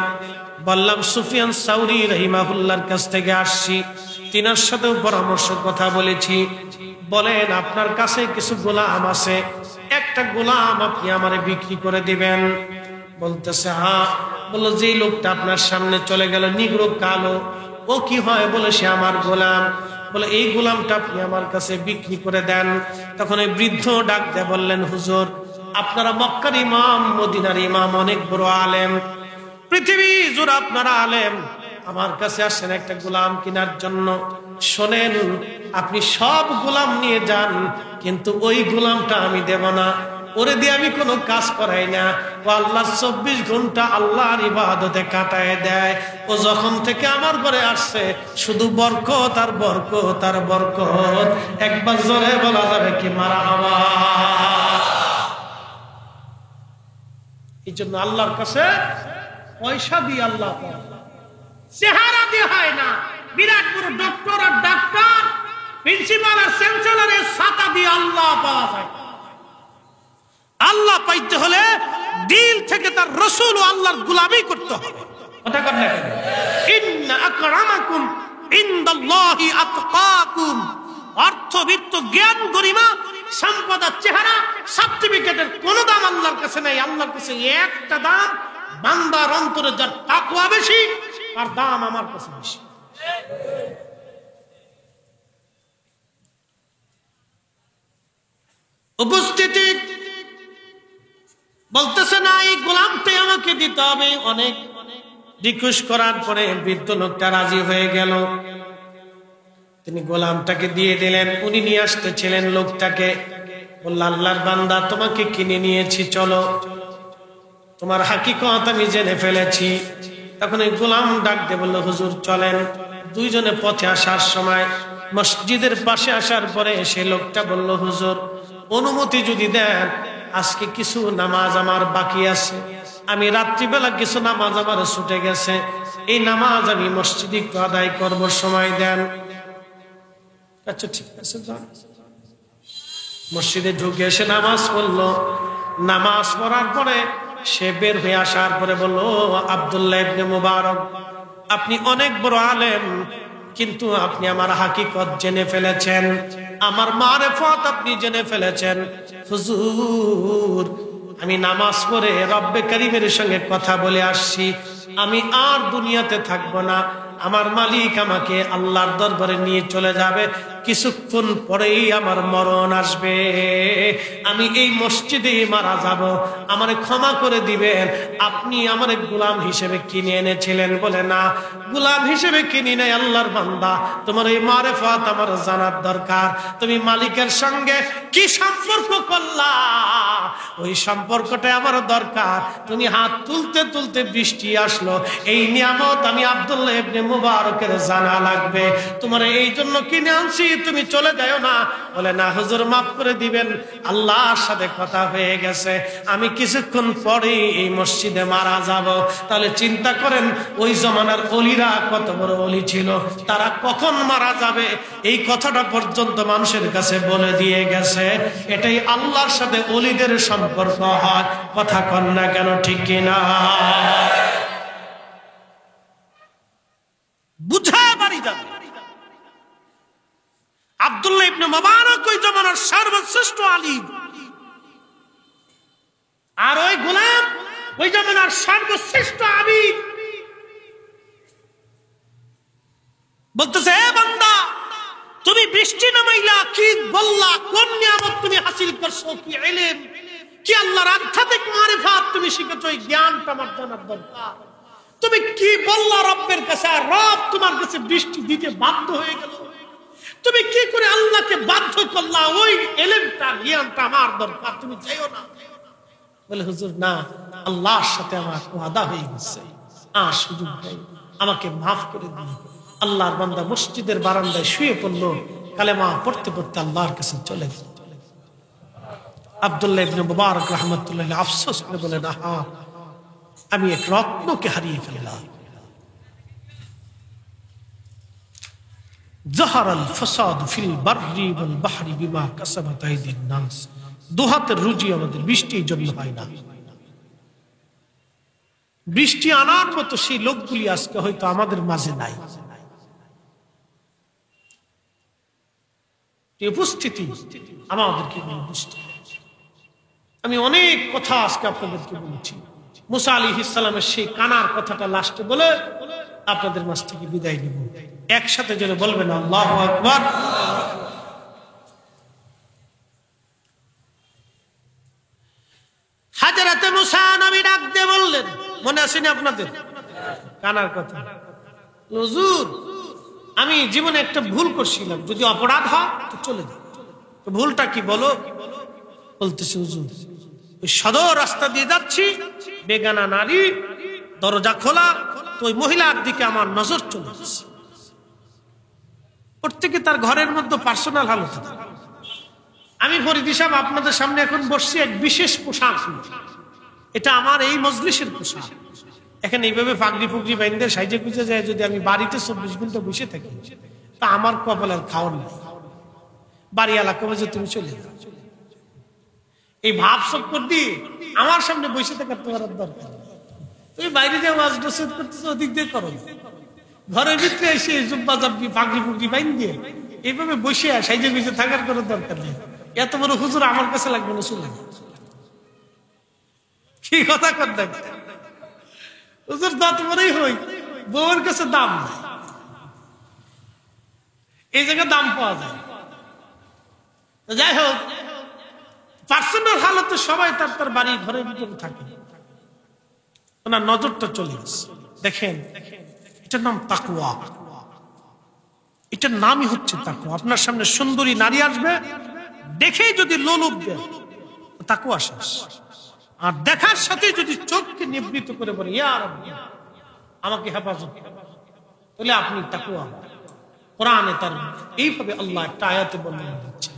বললাম সুফিয়ান সাউরি রাহিমাহুল্লাহর কাছ থেকে আসছি, তিনার সাথেও পরামর্শ কথা বলেছি। বলেন আপনার কাছে কিছু গোলাম আছে, একটা গোলাম আপনি আমারে বিক্রি করে দিবেন। বলতেছে হ্যাঁ। বললো যেই লোকটা আপনার সামনে চলে গেল, নিগ্রো কালো, ও কি হয়? বলে সে আমার গোলাম। বলে এই গোলামটা আপনি আমার কাছে বিক্রি করে দেন। তখন এই বৃদ্ধ ডাক দিয়ে বললেন, হুজুর আপনারা মক্কার ইমাম, মদিনার ইমাম, অনেক বড় আলেম, পৃথিবী জুড়ে আপনারা আলেম, আমার কাছে আসেন একটা গোলাম কেনার জন্য। শোনেন, আপনি সব গোলাম নিয়ে যান, কিন্তু ওই গোলামটা আমি দেব না, ওরে দিয়ে আমি কোনো কাজ করাই না। ও আল্লাহর 24 ঘন্টা আল্লাহর ইবাদতে কাটায় দেয়। ও যখন থেকে আমার ঘরে আসছে শুধু বরকত আর বরকত আর বরকত। একবার জোরে বলা যাবে কি মারহাবা? এই জন্য আল্লাহর কাছে পয়সা দিয়ে আল্লাহ পায়, চেহারা দিয়ে হয় না। বিরাট বড় ডক্টর আর ডাক্তার, প্রিন্সিপাল আর চ্যান্সেলরের ছাতা দিয়ে আল্লাহ পাওয়া যায়। আল্লাহ পাইতে হলে দিল থেকে তার রাসূল ও আল্লাহর গোলামি করতে হবে। কথা কর না কেন? ইন্না আকরামাকুম ইনদাল্লাহি আতকাকুম। অর্থ, বিত্ত, জ্ঞান, গরিমা, সম্পদ, চেহারা, সার্টিফিকেটের কোন দাম আল্লাহর কাছে নাই। আল্লাহর কাছে একটা দাম, বান্দার অন্তরে যার তাকওয়া বেশি তার দাম আমার কাছে বেশি। উপস্থিতি বলতেছে না এই গোলামটাই আমাকে দিতে হবে। অনেক রিকোয়েস্ট করার পরে বৃদ্ধ লোকটা রাজি হয়ে গেল। তিনি গোলামটাকে দিয়ে দিলেন। উনি নিয়ে আসতেছিলেন লোকটাকে। বলল, আল্লাহর বান্দা, তোমাকে কিনে নিয়েছি, চলো, তোমার হাকিকত আমি জেনে ফেলেছি। তখন এই গোলাম ডাক দিয়ে বলল, হুজুর চলেন। দুইজনে পথে আসার সময় মসজিদের পাশে আসার পরে সে লোকটা বলল, হুজুর অনুমতি যদি দেন, আজকে কিছু নামাজ আমার বাকি আছে। আমি রাত্রিবেলা কিছু নামাজ আমার ছুটে গেছে, এই নামাজ আমি মসজিদে একটু আদায় করবো, সময় দেন। আচ্ছা ঠিক আছে, যান। মসজিদে ঢুকে এসে নামাজ পড়লো। নামাজ পড়ার পরে সে বের হয়ে আসার পরে বলল, আব্দুল্লাহ ইবনে মুবারক, আপনি অনেক বড় আলেম, কিন্তু আপনি আমার হাকিকত জেনে ফেলেছেন, আমার মারিফত আপনি জেনে ফেলেছেন। হুজুর, আমি নামাজ পড়ে রব্বে কারীমের সঙ্গে কথা বলে আসছি, আমি আর দুনিয়াতে থাকবো না। আমার মালিক আমাকে আল্লাহর দরবারে নিয়ে চলে যাবে, কিছুক্ষণ পরেই আমার মরণ আসবে, আমি এই মসজিদে মারা যাব, আমারে ক্ষমা করে দিবেন। আপনি আমারে গোলাম হিসেবে কিনে এনেছিলেন। বলে, না, গোলাম হিসেবে কিনি নাই, আল্লাহর বান্দা, তোমার এই মারিফত আমার জানার দরকার। তুমি মালিকের সঙ্গে কি সম্পর্ক করলা, ওই সম্পর্কটা আমার দরকার। তুমি হাত তুলতে তুলতে বৃষ্টি আসলো, এই নিয়ামত আমি আব্দুল্লাহ ইবনে মুবারকের জানা লাগবে, তোমার এই জন্য কিনে আনছি, তুমি চলে যাও না। বলে, না হুজুর, মাফ করে দিবেন, আল্লাহর সাথে কথা হয়ে গেছে, আমি কিছুক্ষণ পরে এই মসজিদে মারা যাব। তাহলে চিন্তা করেন ওই জমানার অলিরা কত বড় অলি ছিল, তারা কখন মারা যাবে এই কথাটা পর্যন্ত মানুষের কাছে বলে দিয়ে গেছে। এটাই আল্লাহর সাথে অলিদের সম্পর্ক হয়। কথা কন না কেন, ঠিক কিনা? বুঝা বাড়ি যাবে। আব্দুল্লাহ ইবনে মুবারক ওই জমানার সর্বশ্রেষ্ঠ আলিম, আর ওই গোলাম ওই জমানার সর্বশ্রেষ্ঠ আবিদ। বলতেছে, এ বান্দা, তুমি বৃষ্টি নামাইলা, কি বললা, কোন নিয়ামত তুমি হাসিল করছো, কি ইলম, কি আল্লাহর আধ্যাত্মিক মারিফাত তুমি শিখেছো, এই জ্ঞানটা আমার জানার দরকার। তুমি কি বললা রব্বের কাছে, আর রব তোমার কাছে বৃষ্টি দিতে বাধ্য হয়ে গেল। তুমি কি করে আল্লাহকে বাধ্য করলা, ওই ইলমটা, জ্ঞানটা আমার দরকার, তুমি যাইও না। বলে, হুজুর না, আল্লাহর সাথে আমার ওয়াদা হয়ে গেছে, আর সুযোগ নেই, আমাকে মাফ করে দিন। আল্লাহর বান্দা মসজিদের বারান্দায় শুয়ে পড়লো, কালেমা পড়তে পড়তে আল্লাহর কাছে চলে গেল। আব্দুল্লাহ ইবনে মুবারক রাহমাতুল্লাহ আফসোস করে বলেন, আহা, আমি এক রত্নকে হারিয়ে ফেললাম। জাহারাল ফাসাদ ফিল বাররি ওয়াল বাহরি বিমা কাসাবাত আইদিন নাস। দুহাতের রুজি আমাদের বৃষ্টির জন্য হয় না। বৃষ্টি আনার মতো সেই লোকগুলি আজকে হয়তো আমাদের মাঝে নাই। উপস্থিতি আমাদেরকে বুঝতে হবে। আমি অনেক কথা আজকে আপনাদেরকে বলেছি। মুসা আলাইহিস সালামের সেই কানার কথাটা লাস্টে বলে আপনাদের মাঝ থেকে বিদায় নিব। একসাথে যেন বলবেন আল্লাহু আকবার। হাজরাতে মুসা নবী ডাক দিয়ে বললেন, মনে আছে না আপনাদের কানার কথা? হুজুর, আমি জীবনে একটা ভুল করছিলাম, যদি অপরাধ হয় তো চলে যাও। ভুলটা কি বলো? বলতেছে, হুজুর, ওই সদর রাস্তা দিয়ে যাচ্ছি, বেগানা নারী, দরজা খোলা, তো ওই মহিলার দিকে আমার নজর চলে যাচ্ছে। প্রত্যেকে তার ঘরের মধ্যে পার্সোনাল হালত। আমি ফরিদি সাহেব আপনাদের সামনে এখন বসছি এক বিশেষ পোশাক, এটা আমার এই মজলিসের পোশাক। এখানে এইভাবে ফাগড়ি ফুগড়ি বাইন্দে সাইজে গুজে যায়, যদি আমি বাড়িতে 24 ঘন্টা বসে থাকি তা আমার কপালের খাওয়ার নেই। বাড়ি এলাকা যে তুমি চলে যাও। এই ভাব চক্কর দিয়ে আমার সামনে বসে থাকার তোমার দরকার। তুমি বাইরে যে ওয়াজ নসিহত করতেছো ওদিক দিয়ে করো, ঘরের ভিতরে এসে জুব্বা জাব্বি পাগড়ি পুগড়ি বাইন দিয়ে এইভাবে বসে সাইজে গুজে থাকার কোনো দরকার নেই। এত বড় হুজুর আমার কাছে লাগবে না, শুনলেন কি কথা কর দেখ, হুজুর যত বড়ই হই বউয়ের কাছে দাম নাই, এই জায়গায় দাম পাওয়া যায়। যাই হোক, পার্সোনাল হালতে সবাই তার তার বাড়ি ঘরের ভিতরে থাকে, ওনার নজরটা চলে আসে। দেখেন, এটার নাম তাকওয়া, এটার নামই হচ্ছে তাকওয়া। আপনার সামনে সুন্দরী নারী আসবে, দেখেই যদি লোলুপ দেন তাকওয়া শেষ। আর দেখার সাথে যদি চোখকে নিবৃত করে বলে ইয়া রাব্বি আমাকে হেফাজত, তাহলে আপনি তাকওয়া। কোরআনে তার এইভাবে আল্লাহ একটা আয়াতে বর্ণনা দিচ্ছেন,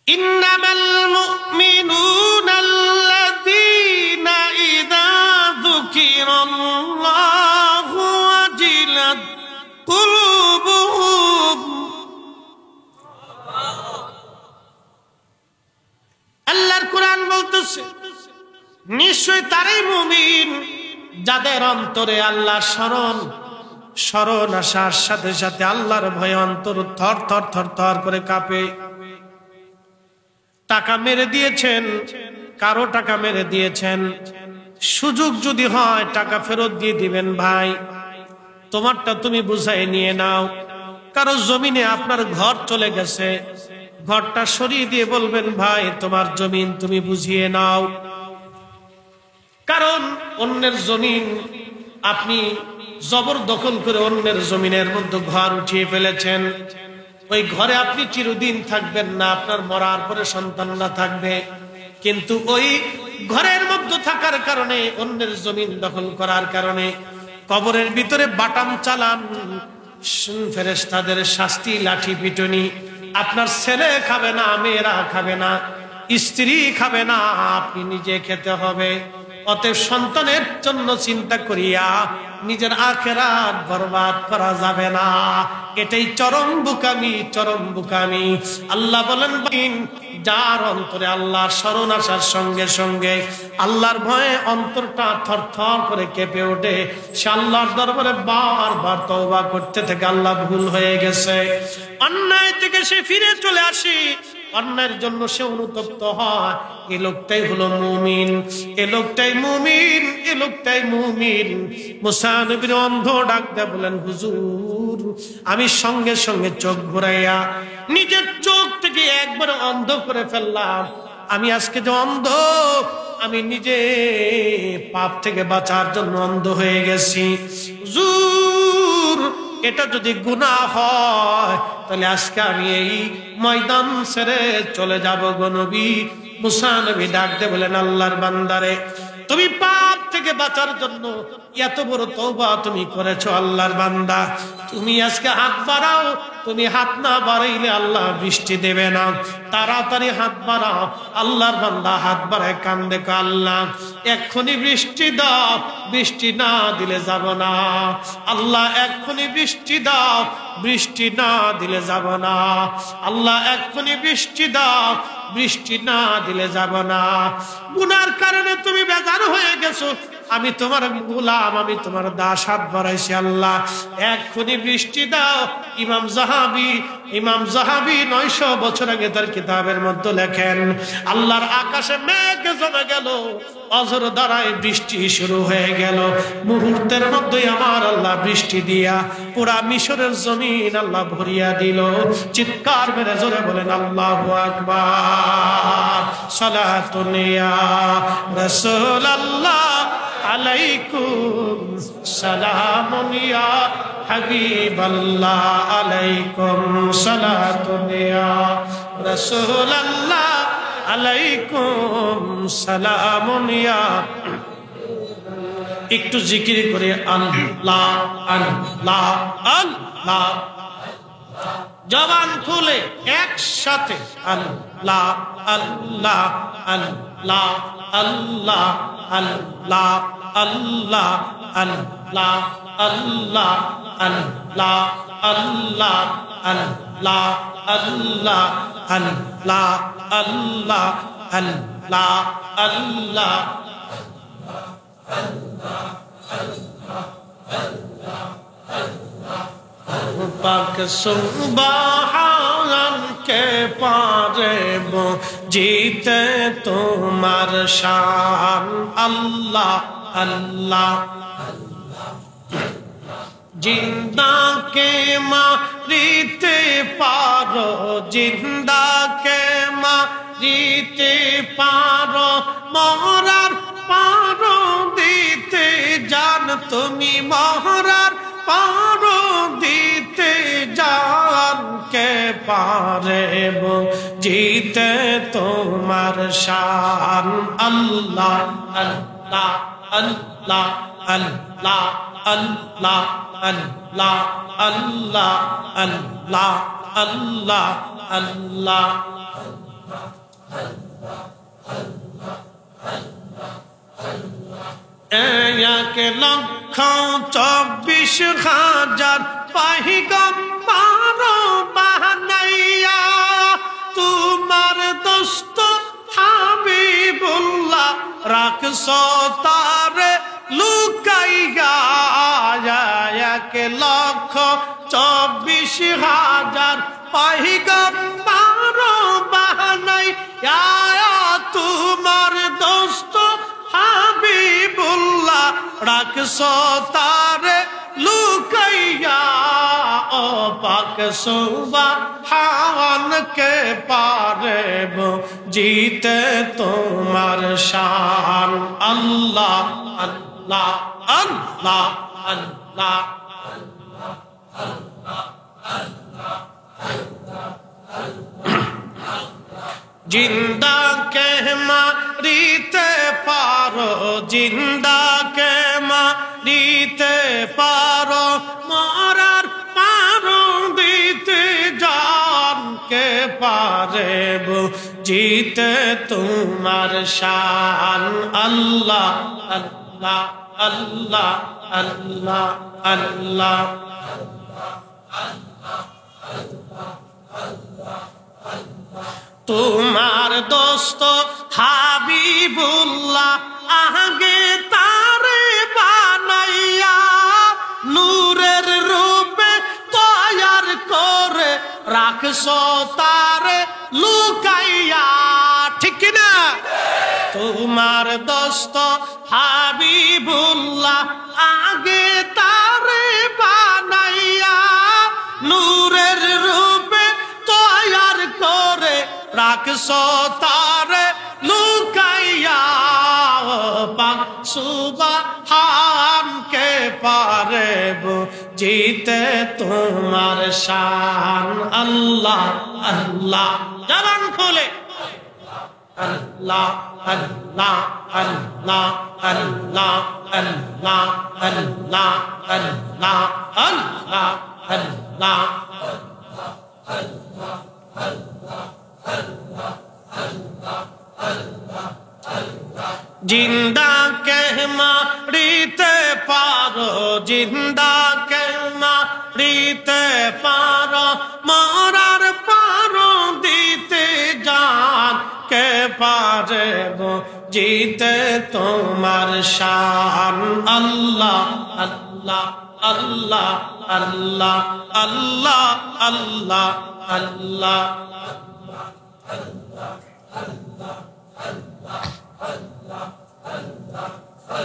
ইন্নামাল মুমিনুনা আল্লাযীনা ইযা যুকিরাল্লাহু ওয়াজিলাত কুলুবুহুম। আল্লাহর কোরআন বলতেছে নিশ্চয় তারাই মুমিন যাদের অন্তরে আল্লাহ স্মরণ আসার সাথে সাথে আল্লাহর ভয়ে অন্তর থর থর থর থর করে কাঁপে। টাকা মেরে দিয়েছেন, কারো টাকা মেরে দিয়েছেন, সুযোগ যদি হয় টাকা ফেরত দিয়ে দিবেন ভাই, তোমারটা তুমি বুঝাই নিয়ে নাও। কারো জমিনে আপনার ঘর চলে গেছে, ঘরটা সরিয়ে দিয়ে বলবেন ভাই তোমার জমিন তুমি বুঝিয়ে নাও। কারণ অন্যের জমিন আপনি জবরদখল করে অন্যের জমিনের মধ্যে ঘর উঠিয়ে ফেলেছেন, ওই ঘরে আপনি চিরদিন থাকবেন না, আপনার মরার পরে সন্তানরা থাকবে। কিন্তু ওই ঘরের মধ্যে থাকার কারণে, অন্যের জমিন দখল করার কারণে কবরের ভিতরে বাটাম চালান, ফেরেশতাদের শাস্তি, লাঠি পিটনি। আপনার ছেলে খাবে না, মেয়েরা খাবে না, স্ত্রী খাবে না, আপনি নিজে খেতে হবে। অতএব সন্তানের জন্য চিন্তা করিয়া নিজের আখিরাত বরবাদ করা যাবে না। এটাই চরম বুকামি, চরম বুকামি। আল্লাহ বলেন যার অন্তরে আল্লাহর স্মরণ আসার সঙ্গে সঙ্গে আল্লাহর ভয়ে অন্তরটা থরথর করে কেঁপে ওঠে, সে আল্লাহর দরবারে বারবার তওবা করতে থাকে। আল্লাহ ভুল হয়ে গেছে, অন্যায় থেকে সে ফিরে চলে আসে, অন্যায়ের জন্য সে অনুতপ্ত হয়, এই লোকটাই হলো মুমিন, এই লোকটাই মুমিন, এই লোকটাই মুমিন। মুসা নবীর অন্ধ ডাক দেয়া বলেন হুজুর আমি সঙ্গে সঙ্গে চোখ ঘুরাইয়া নিজের চোখ থেকে একবার অন্ধ করে ফেললাম। আমি আজকে যে অন্ধ, আমি নিজে পাপ থেকে বাঁচার জন্য অন্ধ হয়ে গেছি। হুজুর এটা যদি গুনাহ হয় তাহলে আজকে আমি এই ময়দান ছেড়ে চলে যাব গো নবী। মুসা নবী ডাক দিয়ে বলেন আল্লাহর বান্দারে, তুমি পাপ থেকে বাঁচার জন্য এত বড় তওবা তুমি করেছো আল্লাহর বান্দা, তুমি আজকে হাত বাড়াও। তুমি হাত না বাড়াইলে আল্লাহ বৃষ্টি দেবে না, তাড়াতাড়ি হাত বাড়াও। আল্লাহর বান্দা হাত বাড়ায় কান্দে, আল্লাহ এক্ষুনি বৃষ্টি দাও, বৃষ্টি না দিলে যাব না। আল্লাহ এক্ষুনি বৃষ্টি দাও, বৃষ্টি না দিলে যাব না। আল্লাহ এক্ষুনি বৃষ্টি দাও, বৃষ্টি না দিলে যাব না। গুনার কারণে তুমি বেজার হয়ে গেছো, আমি তোমার গোলাম, আমি তোমার দাস, হাত বাড়াইছি। আল্লাহ এক্ষুনি বৃষ্টি দাও। ইমাম জাহাবি 900 বছর আগে তার কিতাবের মধ্যে লেখেন, আল্লাহর আকাশে মেঘ জমে গেল, অজর দ্বারায় বৃষ্টি শুরু হয়ে গেল। মুহূর্তের মধ্যে আমার আল্লাহ বৃষ্টি দিয়া পুরা মিশরের জমিন আল্লাহ ভরিয়া দিল। চিৎকার মেরে জোরে বলেন আল্লাহু আকবার। সালাতুন ইয়া রাসূলুল্লাহ আলাইকুম সালামুন ইয়া হাবিবাল্লাহ আলাইকুম সালাতুন ইয়া রাসূলুল্লাহ আলাইকুম সালামুন ইয়া। একটু জিকির করে আল্লাহ আল্লাহ আল্লাহ, জবান খুলে একসাথে আল্লাহ আল্লাহ আল্লাহ আল্লাহ আল্লাহ আল্লাহ আল্লাহ আল্লাহ আল্লাহ আল্লাহ আল্লাহ আল্লাহ আল্লাহ আল্লাহ আল্লাহ আল্লাহ পাক সুবহান কে পারে জিতে তোমার শান আল্লাহ আল্লাহ জিন্দা কে মারিতে পারো জিন্দা কে মারিতে পারো মরার পারো দিতে জান তুমি মরার পারো দিতে জান কে পারে জিতে তোমার শান আল্লাহ আল্লাহ আল্লাহ আল্লাহ আল্লাহ আল্লাহ আল্লাহ আল্লাহ আল্লাহ আল্লাহ এক লক্ষ 24,000 পয়গম্বর বানাইয়া তোমার দোস্ত হাবিবুল্লাহ রাখছো তারে লুকাইয়া এক লক্ষ 24,000 পয়গম্বর বানাইয়া তোমার দোস্ত হাবিবুল্লাহ রাখছো তারে লুকাইয়া ও পাক সুবহান কে পারে জিতে তোমার শান আল্লাহ আল্লাহ আল্লাহ আল্লাহ জিন্দা কে মারিতে পারো জিন্দা কে মারিতে পারো মরার পারো দিতে জান কে পারে জিতে তোমার শান আল্লাহ আল্লাহ আল্লাহ আল্লাহ আল্লাহ তোমার দোস্ত হাবিবুল্লাহ আগে তারে বানাইয়া নূরের রূপে তৈয়ার করে রাখছো তারে লুকাইয়া ঠিক না তোমার দোস্ত হাবিবুল্লাহ আগে তারে বানাইয়া নূরের রূপে তৈয়ার করে রাখছো তারে লুকাইয়া পাক সুবহান কে পারে জিতে তোমার শান আল্লাহ আল্লাহ জবান খোলে আল্লাহ আল্লাহ আল্লাহ আল্লাহ আল্লাহ আল্লাহ আল্লাহ আল্লাহ আল্লাহ জিন্দা কে মারিতে পারো জিন্দা কে মারিতে পারো মরার পারো দিতে জান কে পারে জিতে তোমার শান আল্লাহ আল্লাহ আল্লাহ আল্লাহ আল্লাহ আল্লাহ আল্লাহ আল্লাহ আল্লাহ আল্লাহ আল্লাহ আল্লাহ